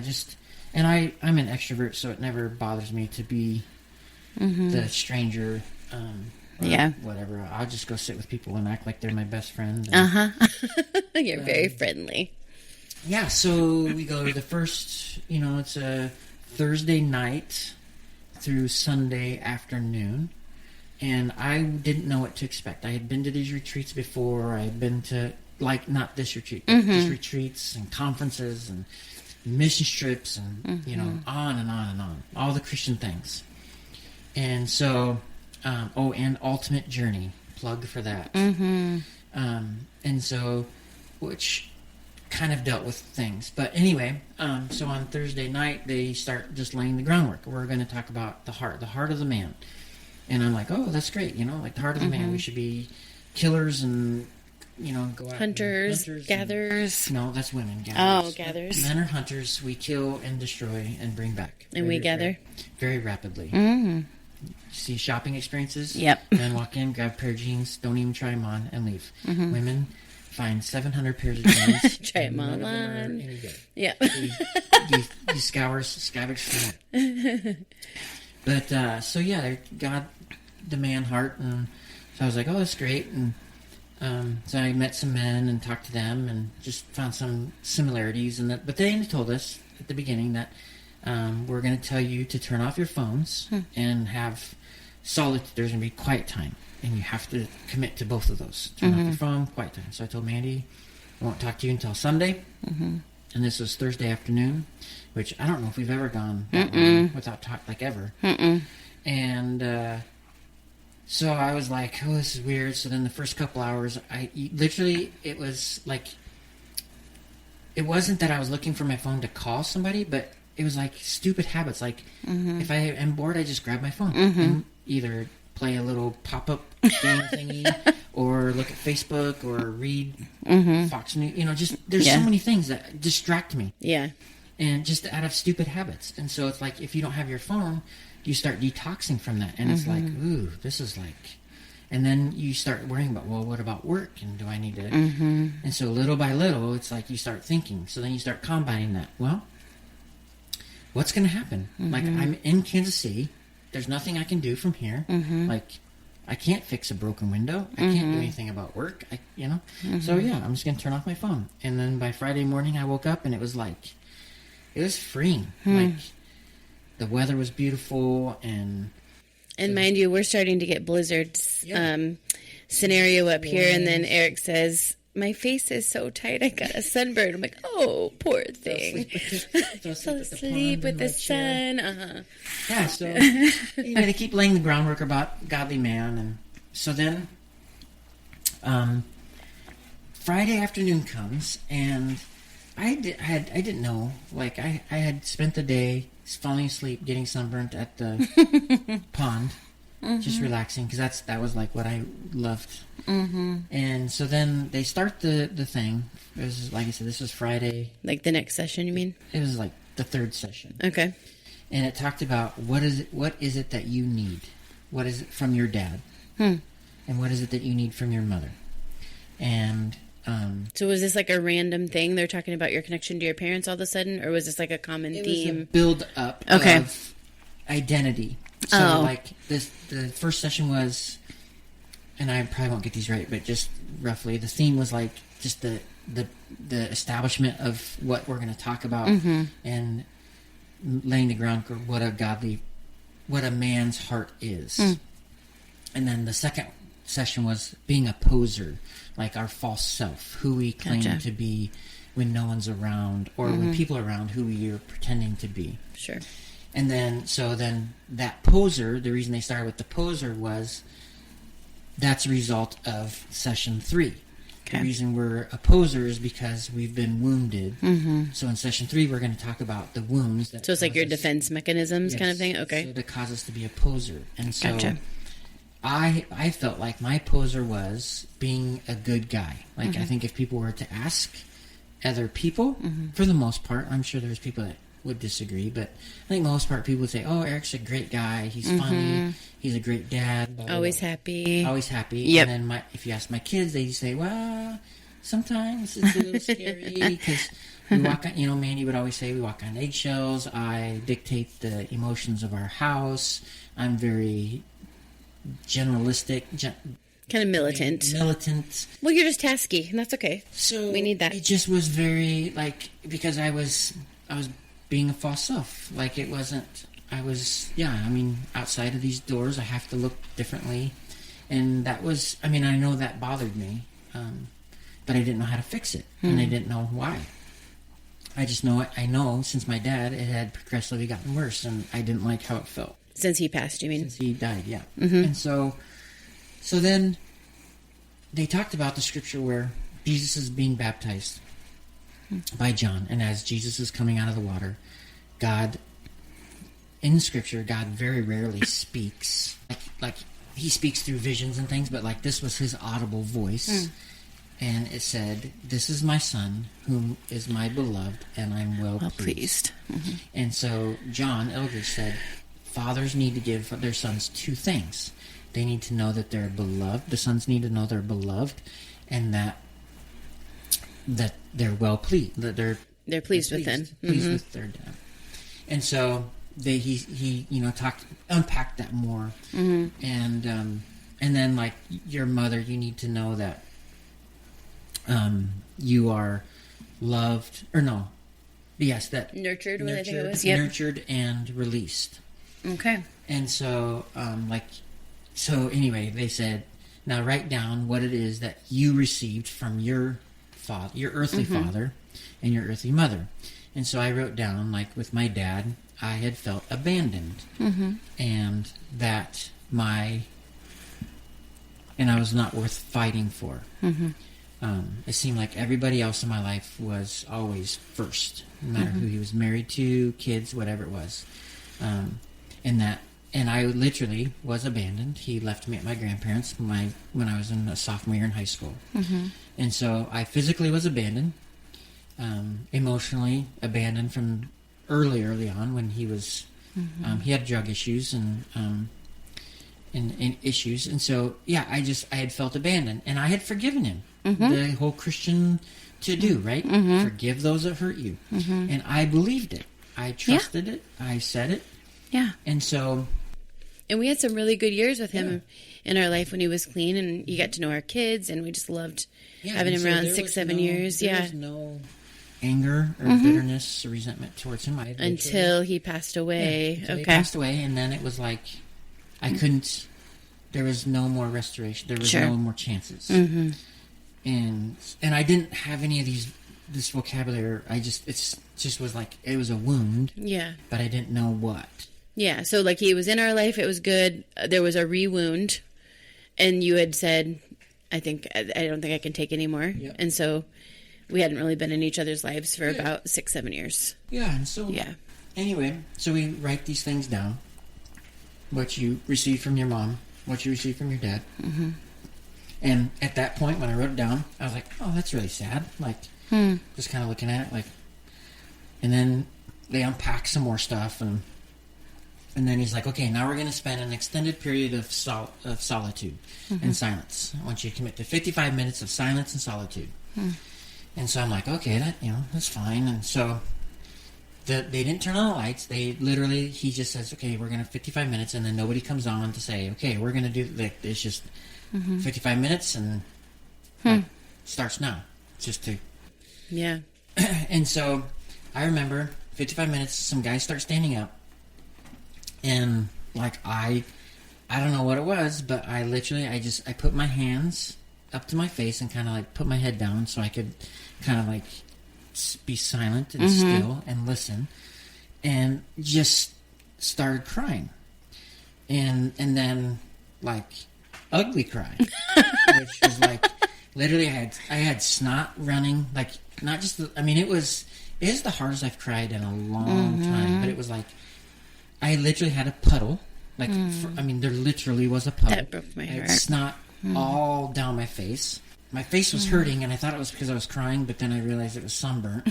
just... And I'm an extrovert, so it never bothers me to be the stranger. Whatever. I'll just go sit with people and act like they're my best friend. You're very friendly. Yeah, so we go to the first, it's a Thursday night through Sunday afternoon. And I didn't know what to expect. I had been to these retreats before. I had been to, like, not this retreat, but just retreats and conferences and mission trips and, on and on and on. All the Christian things. And so, and Ultimate Journey. Plug for that. And so, which kind of dealt with things. But anyway, so on Thursday night, they start just laying the groundwork. We're going to talk about the heart of the man. And I'm like, oh, that's great. Like the heart of the man. We should be killers and, go out. Hunters, gatherers. No, that's women. Gatherers. Oh, gatherers. Men are hunters. We kill and destroy and bring back. And we gather. Very rapidly. See shopping experiences? Yep. Men walk in, grab a pair of jeans, don't even try them on, and leave. Women find 700 pairs of jeans. Try them on. Any good. Yeah. You scavenge for that. But, so yeah, they got the man heart, and so I was like, oh, that's great. And so I met some men and talked to them and just found some similarities. But they told us at the beginning that we're going to tell you to turn off your phones and have solitude. There's going to be quiet time, and you have to commit to both of those. Turn off your phone, quiet time. So I told Mandy, I won't talk to you until Sunday. And this was Thursday afternoon, which I don't know if we've ever gone that long without talk, like ever. And so I was like, oh, this is weird. So then the first couple hours, it was like, it wasn't that I was looking for my phone to call somebody, but it was like stupid habits. Like if I am bored, I just grab my phone and either play a little pop-up game thingy or look at Facebook or read Fox News. Just there's so many things that distract me. Yeah. And just out of stupid habits. And so it's like if you don't have your phone, you start detoxing from that. And it's like, ooh, this is like... And then you start worrying about, well, what about work? And do I need to... And so little by little, it's like you start thinking. So then you start combining that. Well, what's going to happen? Like, I'm in Kansas City. There's nothing I can do from here. Like, I can't fix a broken window. I can't do anything about work. So, yeah, I'm just going to turn off my phone. And then by Friday morning, I woke up and it was like... It was freeing. Like, the weather was beautiful and... And mind you, we're starting to get blizzards scenario up here. And then Eric says, my face is so tight, I got a sunburn. I'm like, oh, poor thing. Fell asleep with the sun. Yeah, so they keep laying the groundwork about godly man. And so then Friday afternoon comes, and I didn't know. Like, I had spent the day falling asleep, getting sunburnt at the pond, just relaxing, because that was like what I loved. And so then they start the thing. It was, like I said, this was Friday. Like the next session, you mean? It was like the third session. Okay. And it talked about what is it that you need? What is it from your dad? And what is it that you need from your mother? And so was this like a random thing? They're talking about your connection to your parents all of a sudden, or was this like a common theme? Was a build up of identity. So like the first session was, and I probably won't get these right, but just roughly, the theme was like just the establishment of what we're going to talk about and laying the ground for what a man's heart is. And then the second session was being a poser, like our false self, who we claim Gotcha. to be when no one's around, or when people are around, who we are pretending to be. Sure. And then, that poser, the reason they started with the poser was that's a result of session 3. Okay. The reason we're a poser is because we've been wounded. So in session 3, we're going to talk about the wounds. So it's like your defense mechanisms kind of thing? Okay. So to cause us to be a poser. And so Gotcha. I felt like my poser was being a good guy. Like, I think if people were to ask other people, for the most part, I'm sure there's people that would disagree, but I think most part people would say, "Oh, Eric's a great guy. He's funny. He's a great dad. Blah, blah, Always blah." happy. Always happy." Yep. And then if you ask my kids, they say, "Well, sometimes it's a little scary because we walk on." Mandy would always say, "We walk on eggshells. I dictate the emotions of our house. I'm very generalistic." Kind of militant. Well, you're just tasky, and that's okay. So we need that. It just was very because I was being a false self. Like, it wasn't. I was outside of these doors, I have to look differently, and that was. I know that bothered me, but I didn't know how to fix it, and I didn't know why. I just know I know since my dad, it had progressively gotten worse, and I didn't like how it felt. Since he passed, you mean? Since he died, yeah. And so then they talked about the scripture where Jesus is being baptized by John, and as Jesus is coming out of the water, in scripture, God very rarely speaks. Like he speaks through visions and things, but like this was his audible voice. And it said, "This is my son, whom is my beloved, and I'm well pleased." And so John Eldridge said, fathers need to give their sons 2 things. They need to know that they're beloved. The sons need to know they're beloved, and that they're well pleased. That they're pleased with them. Pleased with their dad. And so he unpacked that more. And then, like, your mother, you need to know that you are loved, Nurtured, what I think it was. Yep. Nurtured and released. Okay. And so, anyway, they said, now write down what it is that you received from your father, your earthly father, and your earthly mother. And so I wrote down, like, with my dad, I had felt abandoned, and that I was not worth fighting for. It seemed like everybody else in my life was always first, no matter who he was married to, kids, whatever it was. And I literally was abandoned. He left me at my grandparents' when I was in a sophomore year in high school. And so I physically was abandoned, emotionally abandoned from early on when he was, he had drug issues and issues. And so, yeah, I had felt abandoned, and I had forgiven him. The whole Christian to-do, right? Forgive those that hurt you. And I believed it. I trusted it. I said it. Yeah. And so... And we had some really good years with him in our life when he was clean, and you got to know our kids, and we just loved having him around 6-7 years. There was no anger or bitterness or resentment towards him. Until he passed away. Until he passed away, and then it was like I couldn't... There was no more restoration. There was no more chances. And I didn't have any of this vocabulary. It just was like, it was a wound. Yeah. But I didn't know what. Yeah, so like he was in our life, it was good. There was a re-wound, and you had said, I don't think I can take anymore. Yep. And so we hadn't really been in each other's lives for about 6-7 years. Yeah, and so anyway, so we write these things down. What you received from your mom, what you received from your dad. And at that point, when I wrote it down, I was like, oh, that's really sad. Like, just kind of looking at it, like, and then they unpack some more stuff, and then he's like, okay, now we're going to spend an extended period of solitude and silence. I want you to commit to 55 minutes of silence and solitude. And so I'm like, okay, that's fine. And so they didn't turn on the lights. He just says, okay, we're going to 55 minutes, and then nobody comes on to say, okay, we're going to do, it's just 55 minutes, and starts now. Just to... Yeah. And so I remember 55 minutes, some guys start standing up. And, like, I I don't know what it was, but I put my hands up to my face and kind of like put my head down so I could kind of like be silent and still and listen, and just started crying, and then like ugly cry, which was like literally I had snot running, like not just it is the hardest I've cried in a long time, but it was like I literally had a puddle, like there literally was a puddle. That broke my heart. I had snot all down my face. My face was hurting, and I thought it was because I was crying, but then I realized it was sunburnt.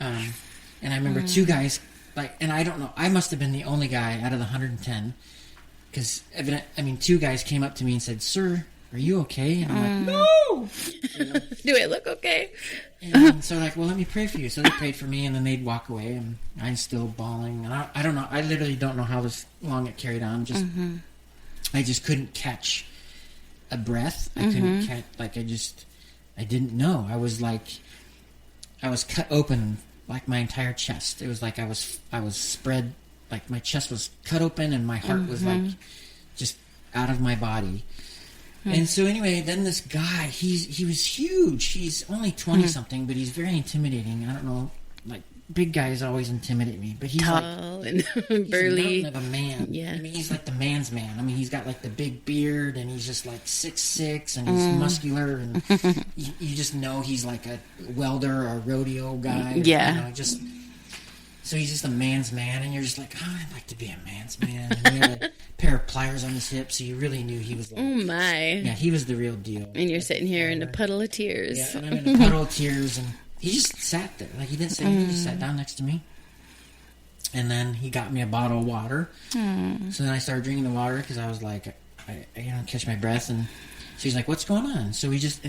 And I remember two guys, and I don't know, I must have been the only guy out of the 110, because two guys came up to me and said, "Sir, are you okay?" And I'm like, "No!" Do it look okay? And so like, well, let me pray for you. So they prayed for me, and then they'd walk away, and I'm still bawling. And I don't know, I literally don't know how long it carried on. I just couldn't catch a breath. I couldn't catch, I didn't know. I was cut open, like my entire chest. It was like I was spread, like my chest was cut open and my heart was like just out of my body. And so anyway, then this guy, he was huge. He's only 20 something, but he's very intimidating. I don't know, like big guys always intimidate me, but he's tall and he's burly. a mountain of a man. Yeah. He's like the man's man. He's got like the big beard, and he's just like 6'6", and he's muscular, and you just know he's like a welder or a rodeo guy. Yeah. So he's just a man's man, and you're just like, oh, I'd like to be a man's man. And he had a pair of pliers on his hip, so you really knew he was like, oh my. Yeah, he was the real deal. And you're sitting here in a puddle of tears. Yeah, and I'm in a puddle of tears, and he just sat there. Like, he didn't say anything, he just sat down next to me. And then he got me a bottle of water. So then I started drinking the water, because I was like, I catch my breath, and she's like, what's going on? So we just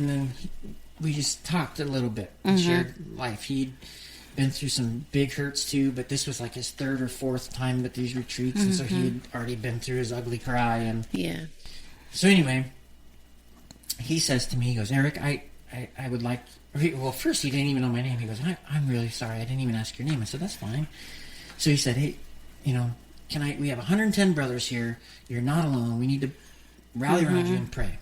talked a little bit and shared life. He'd been through some big hurts too, but this was like his third or fourth time at these retreats, and so he had already been through his ugly cry. And so anyway, he says to me, he goes, Eric, I would like, well, first he didn't even know my name. He goes, I'm really sorry, I didn't even ask your name. I said, that's fine. So he said, hey, we have 110 brothers here, you're not alone, we need to rally around you and pray.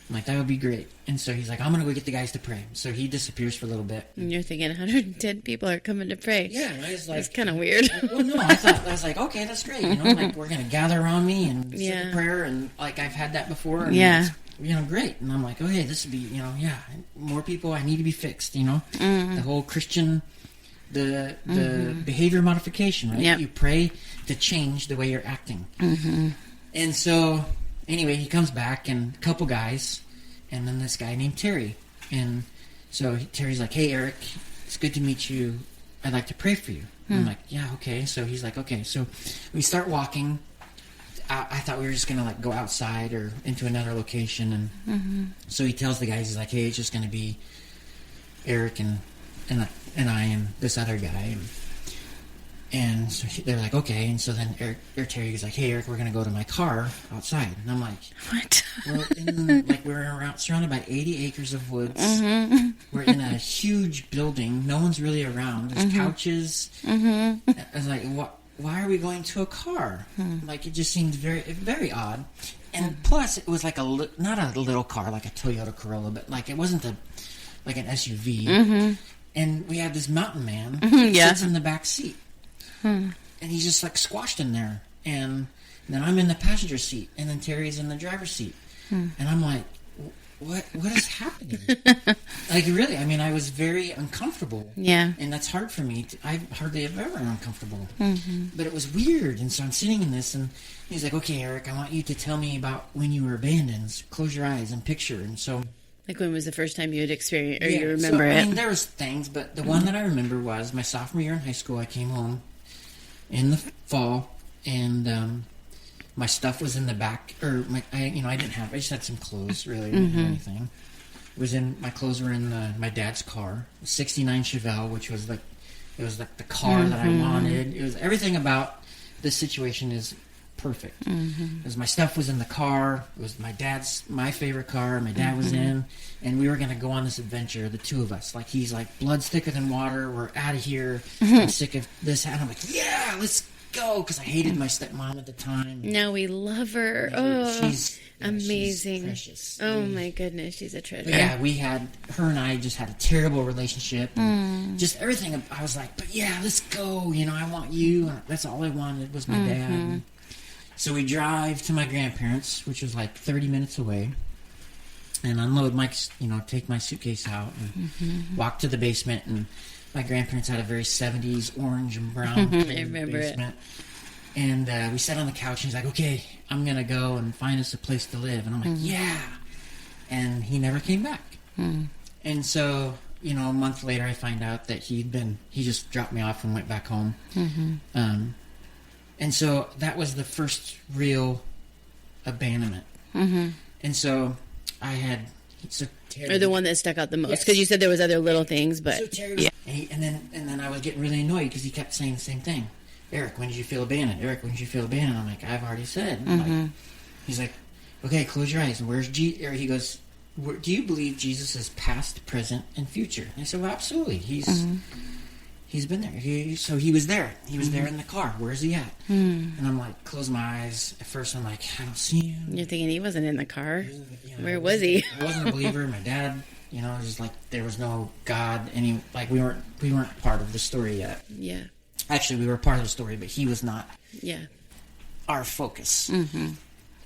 I'm like, that would be great. And so he's like, I'm going to go get the guys to pray. So he disappears for a little bit. And you're thinking 110 people are coming to pray. Yeah. I was like, that's kind of weird. Well, no, I was like, okay, that's great. Like we're going to gather around me and say a prayer. And like I've had that before. And it's, great. And I'm like, okay, this would be, more people, I need to be fixed, The whole Christian, the behavior modification, right? Yep. You pray to change the way you're acting. And so anyway, he comes back, and a couple guys, and then this guy named Terry. And so Terry's like, hey, Eric, it's good to meet you. I'd like to pray for you. I'm like, yeah, okay. So he's like, okay. So we start walking. I thought we were just going to like go outside or into another location. And so he tells the guys, he's like, hey, it's just going to be Eric and I and this other guy. And so they're like, okay. And so then Terry is like, hey, Eric, we're going to go to my car outside. And I'm like, what? We're surrounded by 80 acres of woods. We're in a huge building. No one's really around. There's couches. I was like, why are we going to a car? Like, it just seemed very, very odd. And plus, it was like not a little car, like a Toyota Corolla, but like it wasn't like an SUV. And we had this mountain man sits in the back seat. And he's just like squashed in there, and then I'm in the passenger seat, and then Terry's in the driver's seat, and I'm like, what is happening? Like, really, I was very uncomfortable, and that's hard for me. I hardly have ever been uncomfortable, but it was weird. And so I'm sitting in this, and he's like, okay, Eric, I want you to tell me about when you were abandoned. Close your eyes and picture. And so, like, when was the first time you had experienced, or you remember it? There was things, but the one that I remember was my sophomore year in high school. I came home in the fall, and my stuff was in the back, or I just had some clothes, really. I didn't have anything. My clothes were in my dad's car, a 69 Chevelle, which was like, it was like the car that I wanted. It was everything about this situation is perfect. Because my stuff was in the car. It was my favorite car. My dad was in, and we were going to go on this adventure, the two of us. Like, he's like, blood's thicker than water. We're out of here. I'm sick of this. And I'm like, yeah, let's go, because I hated my stepmom at the time. Now we love her. She's amazing. She's precious. Oh my goodness, she's a treasure. But yeah, her and I just had a terrible relationship. And just everything. I was like, but yeah, let's go. I want you. That's all I wanted was my dad. So we drive to my grandparents, which was like 30 minutes away, and unload take my suitcase out and walk to the basement. And my grandparents had a very 70s orange and brown I remember basement. And we sat on the couch, and he's like, okay, I'm going to go and find us a place to live. And I'm like, yeah. And he never came back. And so, a month later, I find out that he just dropped me off and went back home. And so that was the first real abandonment. And so I had... Or the one that stuck out the most, because you said there was other little things, but... So Terry, and then I was getting really annoyed because he kept saying the same thing. Eric, when did you feel abandoned? Eric, when did you feel abandoned? I'm like, I've already said. He's like, okay, close your eyes. Where's Jesus? He goes, do you believe Jesus is past, present, and future? And I said, well, absolutely. He's been there. So he was there. He was there in the car. Where's he at? And I'm like, close my eyes. At first, I'm like, I don't see him. You're thinking he wasn't in the car. Where was he? I wasn't a believer. My dad, it was just like there was no God. We weren't part of the story yet. Yeah. Actually, we were part of the story, but he was not our focus.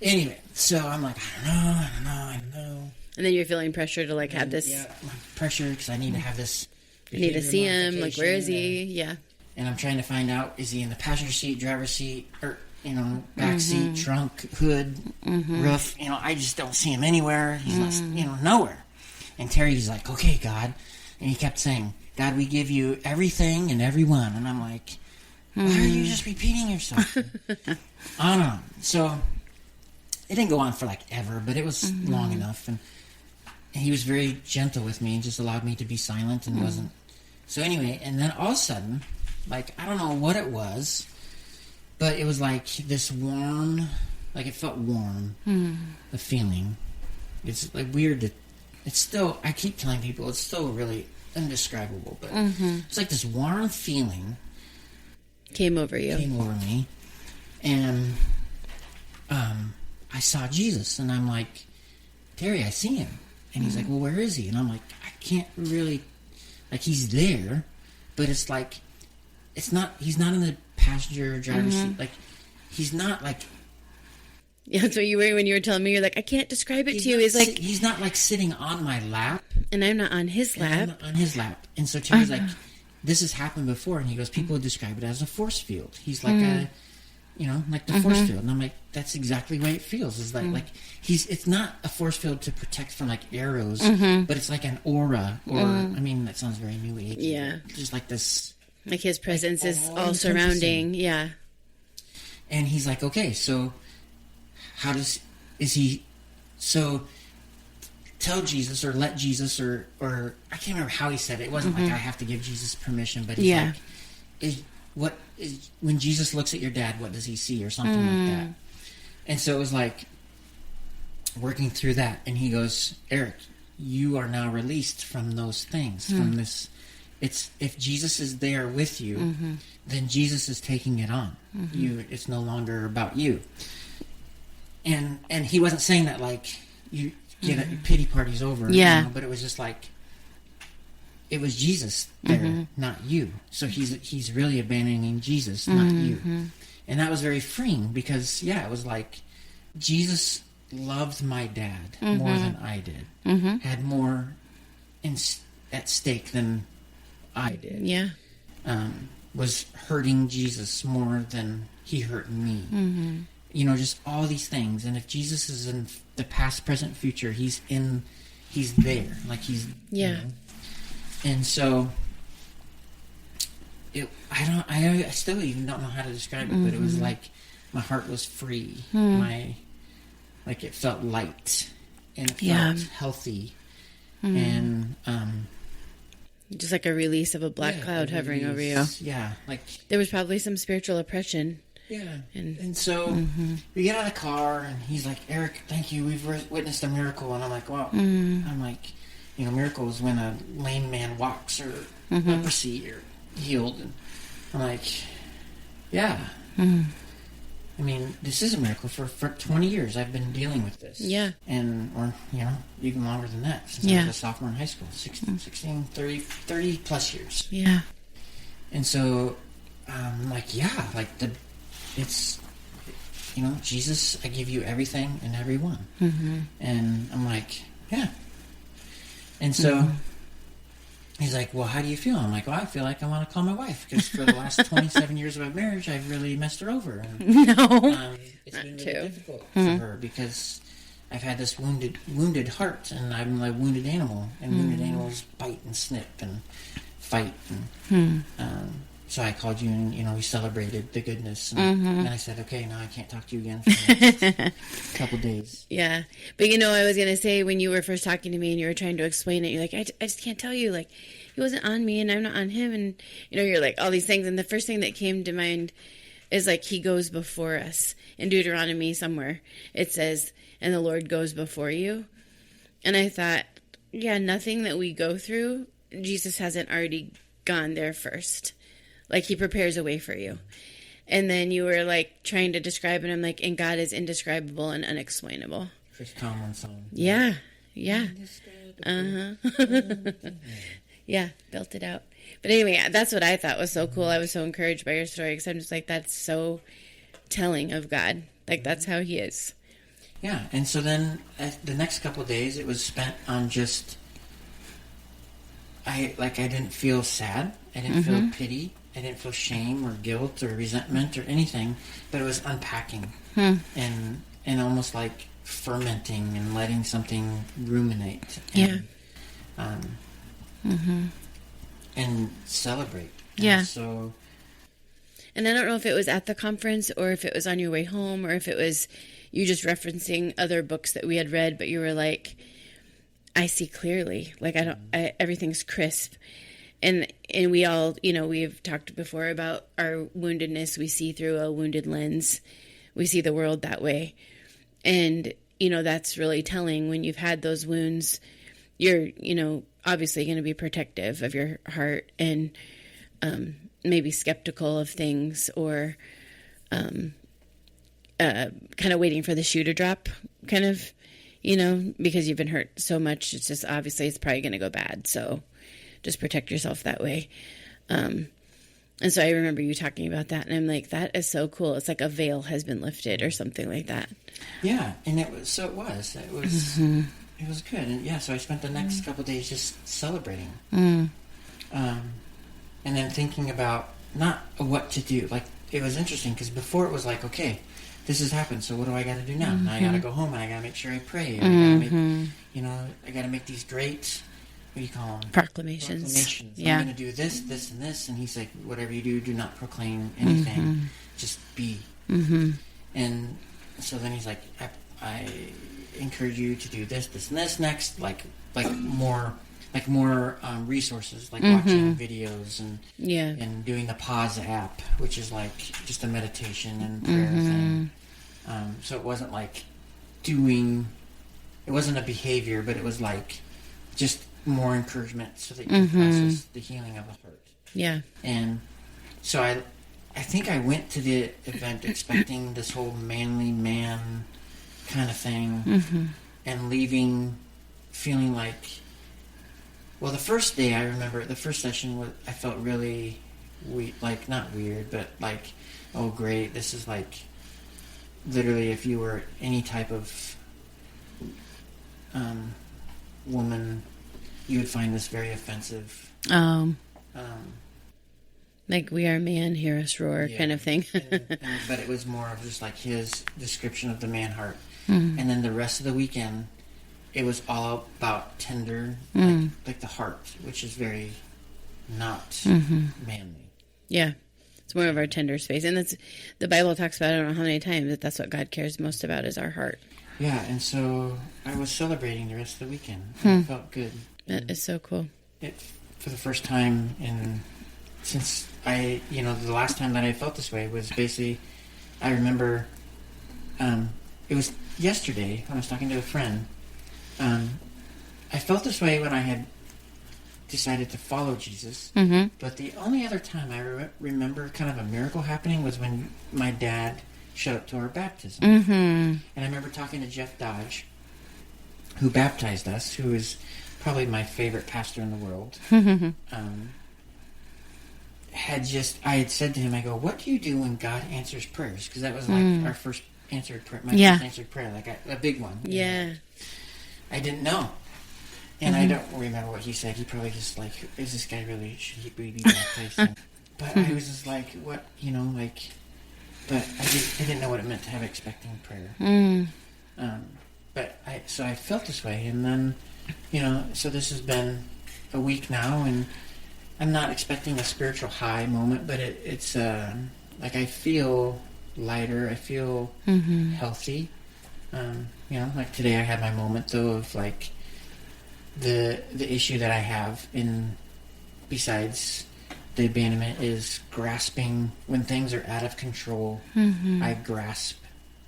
Anyway, so I'm like, I don't know. And then you're feeling pressure to have this... Yeah, pressure, because I need to have this... I need to see him, where is he? Yeah. And I'm trying to find out, is he in the passenger seat, driver's seat, or, back seat, trunk, hood, roof? I just don't see him anywhere. He's not, nowhere. And Terry's like, okay, God. And he kept saying, God, we give you everything and everyone. And I'm like, why are you just repeating yourself? I don't know. So it didn't go on for ever, but it was long enough. And he was very gentle with me and just allowed me to be silent and wasn't. So anyway, and then all of a sudden, I don't know what it was, but it was this warm, it felt warm, the feeling. It's weird it's still, I keep telling people, it's still really indescribable, but it's this warm feeling came over me, and I saw Jesus, and I'm like, Terry, I see him. And he's like, well, where is he? And I'm like, I can't really, he's there, but it's he's not in the passenger driver's seat. He's not Yeah, that's what you were when you were telling me. You're like, I can't describe it to you. He's not sitting on my lap. And I'm not on his lap. I'm not on his lap. And so Terry's like, this has happened before. And he goes, people describe it as a force field. He's like the force field. And I'm like, that's exactly the way it feels. It's it's not a force field to protect from arrows, but it's an aura, or that sounds very new age. Yeah. Just this. His presence is all surrounding. Yeah. And he's like, okay, so so tell Jesus or let Jesus or I can't remember how he said it. It wasn't I have to give Jesus permission, but he's when Jesus looks at your dad, what does he see, or something like that. And so it was working through that, and he goes, Eric, you are now released from those things, from this. If Jesus is there with you, then Jesus is taking it on. It's no longer about you. And he wasn't saying that you get a pity party's over, but it was just it was Jesus there, not you. So he's really abandoning Jesus, not you. And that was very freeing because it was Jesus loved my dad more than I did, had more at stake than I did. Yeah, was hurting Jesus more than he hurt me. Just all these things. And if Jesus is in the past, present, future, he's there. And so, I still even don't know how to describe it, but it was my heart was free. It felt light, and it felt healthy, and just a release of a black cloud hovering over you. Yeah, there was probably some spiritual oppression. Yeah, and so we get out of the car, and he's like, Eric, thank you, we've witnessed a miracle. And I'm like, wow. I'm like, miracles when a lame man walks, or leprosy, or healed. And I'm like, yeah. I mean, this is a miracle. For 20 years, I've been dealing with this. Yeah. Or, even longer than that, since I was a sophomore in high school. 16, 30 plus years. Yeah. And so, it's, Jesus, I give you everything and everyone. And I'm like, yeah. And so, he's like, well, how do you feel? I'm like, well, I feel like I want to call my wife, because for the last 27 years of our marriage, I've really messed her over. And, No. it's been really difficult for her, because I've had this wounded heart, and I'm a wounded animal, and wounded animals bite and snip and fight. And, so I called you, and, we celebrated the goodness. And I said, okay, now I can't talk to you again for the next couple days. Yeah. But, I was going to say, when you were first talking to me and you were trying to explain it, you're like, I just can't tell you. Like, he wasn't on me and I'm not on him. And, you're like, all these things. And the first thing that came to mind is, like, he goes before us. In Deuteronomy somewhere, it says, and the Lord goes before you. And I thought, yeah, nothing that we go through, Jesus hasn't already gone there first. Like, he prepares a way for you. And then you were, like, trying to describe it. I'm like, and God is indescribable and unexplainable. Chris Tomlin song. Yeah. Yeah. Yeah. Built it out. But anyway, that's what I thought was so cool. I was so encouraged by your story, because I'm just like, that's so telling of God. Like, that's how he is. Yeah. And so then the next couple of days, it was spent on just, I didn't feel sad. I didn't feel pity. I didn't feel shame or guilt or resentment or anything, but it was unpacking and almost like fermenting and letting something ruminate. And, and celebrate. Yeah. And so. And I don't know if it was at the conference or if it was on your way home or if it was you just referencing other books that we had read, but you were like, I see clearly. Like, everything's crisp. And we all, we've talked before about our woundedness. We see through a wounded lens. We see the world that way. And, that's really telling. When you've had those wounds, you're, obviously going to be protective of your heart and maybe skeptical of things, or kind of waiting for the shoe to drop, kind of, because you've been hurt so much. It's just, obviously, it's probably going to go bad. So just protect yourself that way. And so I remember you talking about that, and I'm like, that is so cool. It's like a veil has been lifted or something like that. Yeah. And it was good. And so I spent the next couple of days just celebrating. And then thinking about not what to do. Like, it was interesting, because before it was like, okay, this has happened, so what do I got to do now? Now I got to go home and I got to make sure I pray. And I got to make, I got to make these great, what do you call them? Proclamations. Yeah. I'm going to do this, this, and this. And he's like, whatever you do, do not proclaim anything. Just be. And so then he's like, I encourage you to do this, this, and this next. Like more resources, like watching videos and doing the Pause app, which is like just a meditation and prayer thing. So it wasn't like it wasn't a behavior, but it was like just more encouragement so that you can process the healing of the heart. Yeah. And so I think I went to the event expecting this whole manly man kind of thing, and leaving feeling like, well, the first day, I remember the first session I felt really not weird, but like, oh great, this is like literally if you were any type of woman, you would find this very offensive. Like, we are man, hear us roar, kind of thing. But it was more of just like his description of the man heart. And then the rest of the weekend, it was all about tender, like the heart, which is very not manly. Yeah. It's more of our tender space. And that's, the Bible talks about, I don't know how many times, that's what God cares most about, is our heart. Yeah, and so I was celebrating the rest of the weekend. It felt good. That is so cool. For the first time since the last time that I felt this way was basically, I remember, it was yesterday when I was talking to a friend. I felt this way when I had decided to follow Jesus. Mm-hmm. But the only other time I remember kind of a miracle happening was when my dad showed up to our baptism. Mm-hmm. And I remember talking to Jeff Dodge, who baptized us, who is probably my favorite pastor in the world. I had said to him, I go, what do you do when God answers prayers? Because that was like our first answered prayer, my first answered prayer, like a big one. Yeah. Know? I didn't know. And I don't remember what he said. He probably just like, is this guy really, should he be baptized? But I was just like, what, but I didn't know what it meant to have expecting prayer. So I felt this way. And then, so this has been a week now, and I'm not expecting a spiritual high moment, but it's like I feel lighter. I feel healthy. Like today I had my moment though of like the issue that I have besides the abandonment is grasping when things are out of control. I grasp,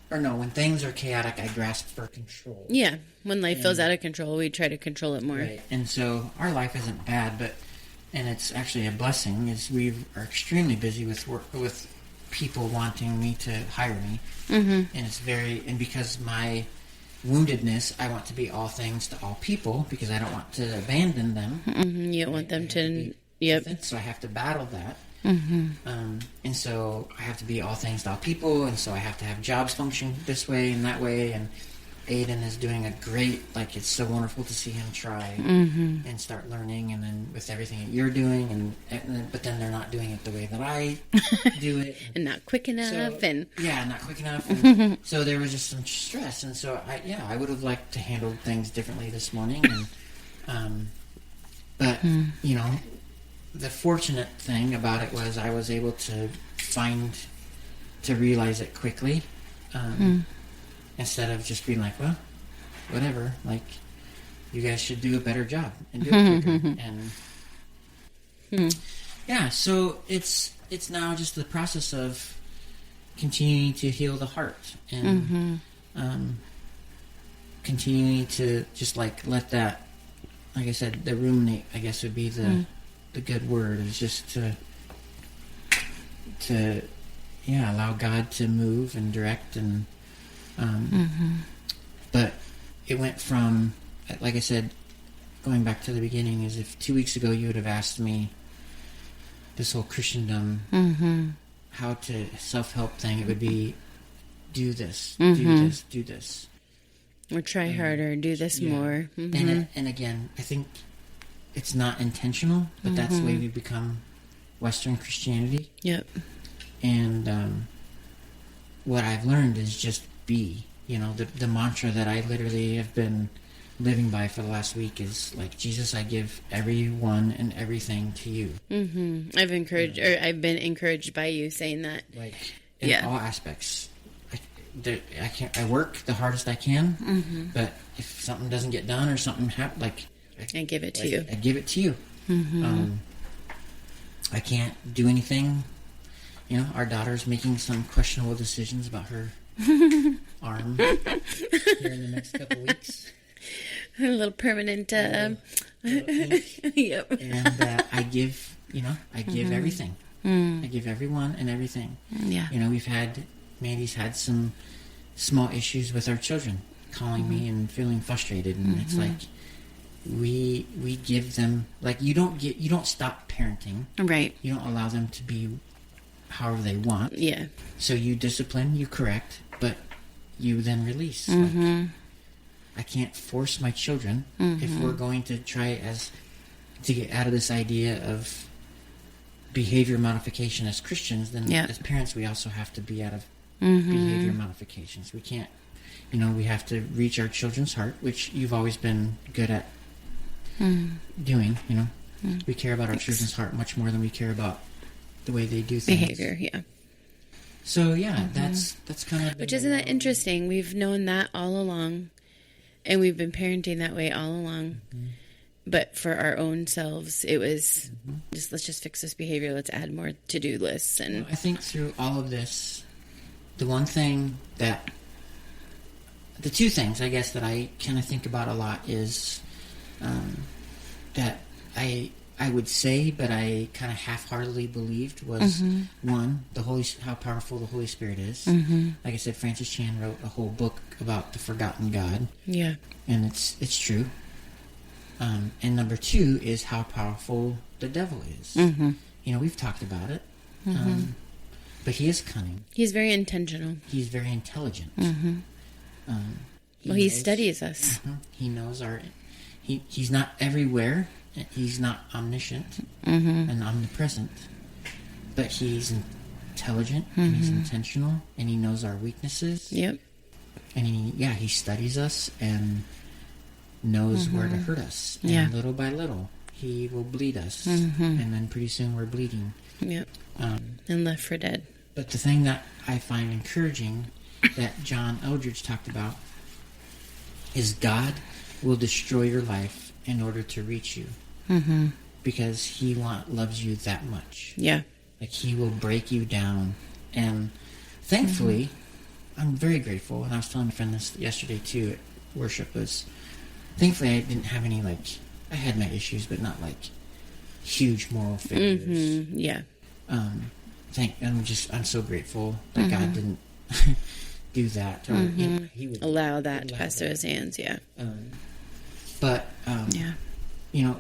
when things are chaotic, I grasp for control. Yeah, when life feels out of control, we try to control it more. Right. And so our life isn't bad, and it's actually a blessing. Is we are extremely busy with work, with people wanting me to hire me, and it's because my woundedness, I want to be all things to all people because I don't want to abandon them. You don't want them to. Yep. So I have to battle that. And so I have to be all things to all people, and so I have to have jobs function this way and that way. And Aiden is doing a great, it's so wonderful to see him try and start learning, and then with everything that you're doing, but then they're not doing it the way that I do it. And not quick enough. Not quick enough. And so there was just some stress, and so I would have liked to handle things differently this morning. And, but, the fortunate thing about it was I was able to realize it quickly. Instead of just being like, well, whatever, you guys should do a better job and do it quicker. And so it's now just the process of continuing to heal the heart and continuing to just let that, like I said, the ruminate, I guess would be the good word, is just to allow God to move and direct and but it went from, like I said, going back to the beginning, is if 2 weeks ago you would have asked me this whole Christendom, how to self-help thing, it would be do this, do this. Or try harder, do this more. And again, I think it's not intentional, but that's the way we become Western Christianity. Yep. And what I've learned is just be. The mantra that I literally have been living by for the last week is Jesus, I give everyone and everything to you. I've been encouraged by you saying that. In all aspects. I work the hardest I can, but if something doesn't get done or something happens, I give it to you. I give it to you. I can't do anything. Our daughter's making some questionable decisions about her arm here in the next couple weeks. A little permanent. Yep. And I give everything. I give everyone and everything. Yeah. Mandy's had some small issues with our children, calling me and feeling frustrated, and it's we give them, you don't stop parenting. Right. You don't allow them to be however they want. Yeah. So you discipline, you correct, but you then release. I can't force my children. If we're going to try to get out of this idea of behavior modification as Christians, then as parents we also have to be out of behavior modifications. We can't, we have to reach our children's heart, which you've always been good at doing. We care about our children's heart much more than we care about the way they do things. Behavior, yeah. So that's kind of, which isn't that interesting. We've known that all along, and we've been parenting that way all along. But for our own selves, it was let's just fix this behavior. Let's add more to-do lists. And I think through all of this, the one thing the two things I guess that I kind of think about a lot is that I I would say, but I kind of half-heartedly believed was one, how powerful the Holy Spirit is. Like I said, Francis Chan wrote a whole book about the forgotten God. Yeah. And it's true. And number two is how powerful the devil is. We've talked about it. But he is cunning. He's very intentional. He's very intelligent. He studies us. He knows he's not everywhere. He's not omniscient and omnipresent. But he's intelligent and he's intentional and he knows our weaknesses. Yep. And he studies us and knows where to hurt us. And little by little, he will bleed us. And then pretty soon we're bleeding. Yep. And left for dead. But the thing that I find encouraging that John Eldridge talked about is God will destroy your life in order to reach you. Because he loves you that much. Yeah. Like he will break you down. And thankfully, I'm very grateful. And I was telling my friend this yesterday too at worship thankfully I didn't have any I had my issues, but not huge moral failures. Yeah. I'm so grateful that God didn't do that. Or he would allow that to pass through his hands. Yeah.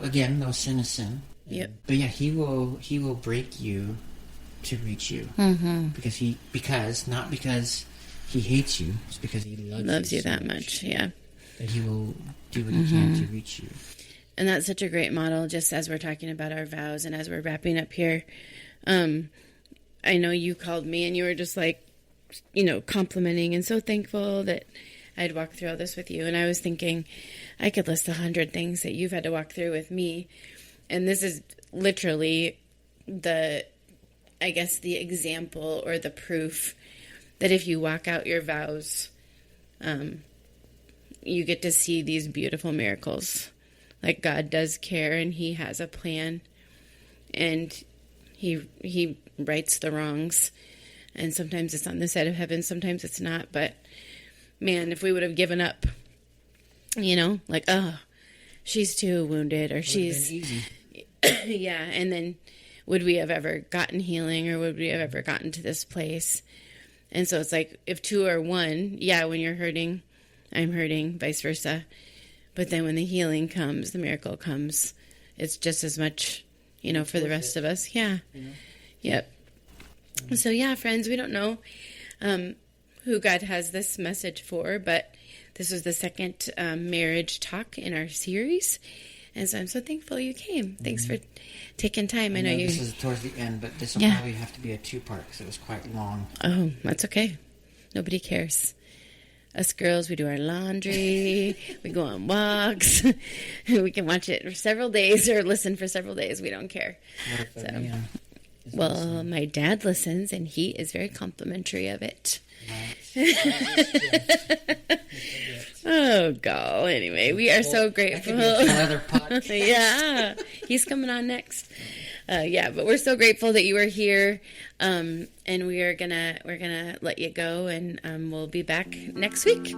Again, no sin is sin. Yep. But yeah, he will break you to reach you. Because not because he hates you, it's because he loves you so that much. Yeah. That he will do what he can to reach you. And that's such a great model, just as we're talking about our vows and as we're wrapping up here. I know you called me and you were just complimenting and so thankful that I'd walk through all this with you. And I was thinking I could list 100 things that you've had to walk through with me. And this is literally the example or the proof that if you walk out your vows, you get to see these beautiful miracles. Like God does care and he has a plan and he rights the wrongs. And sometimes it's on this side of heaven, sometimes it's not. But man, if we would have given up, she's too wounded or she's easy. Yeah. And then would we have ever gotten healing or would we have ever gotten to this place? And so it's like if two are one, when you're hurting, I'm hurting, vice versa. But then when the healing comes, the miracle comes, it's just as much, for the rest of us. Yeah. Yep. So friends, we don't know who God has this message for, but this was the second marriage talk in our series. And so I'm so thankful you came. Thanks for taking time. I know this is towards the end, but this will probably have to be a 2-part because it was quite long. Oh, that's okay. Nobody cares. Us girls, we do our laundry, we go on walks, we can watch it for several days or listen for several days. We don't care. Well, my dad listens, and he is very complimentary of it. Oh, God. Anyway, we are so grateful. Another pot. Yeah, he's coming on next. But we're so grateful that you are here, and we're gonna let you go, and we'll be back next week.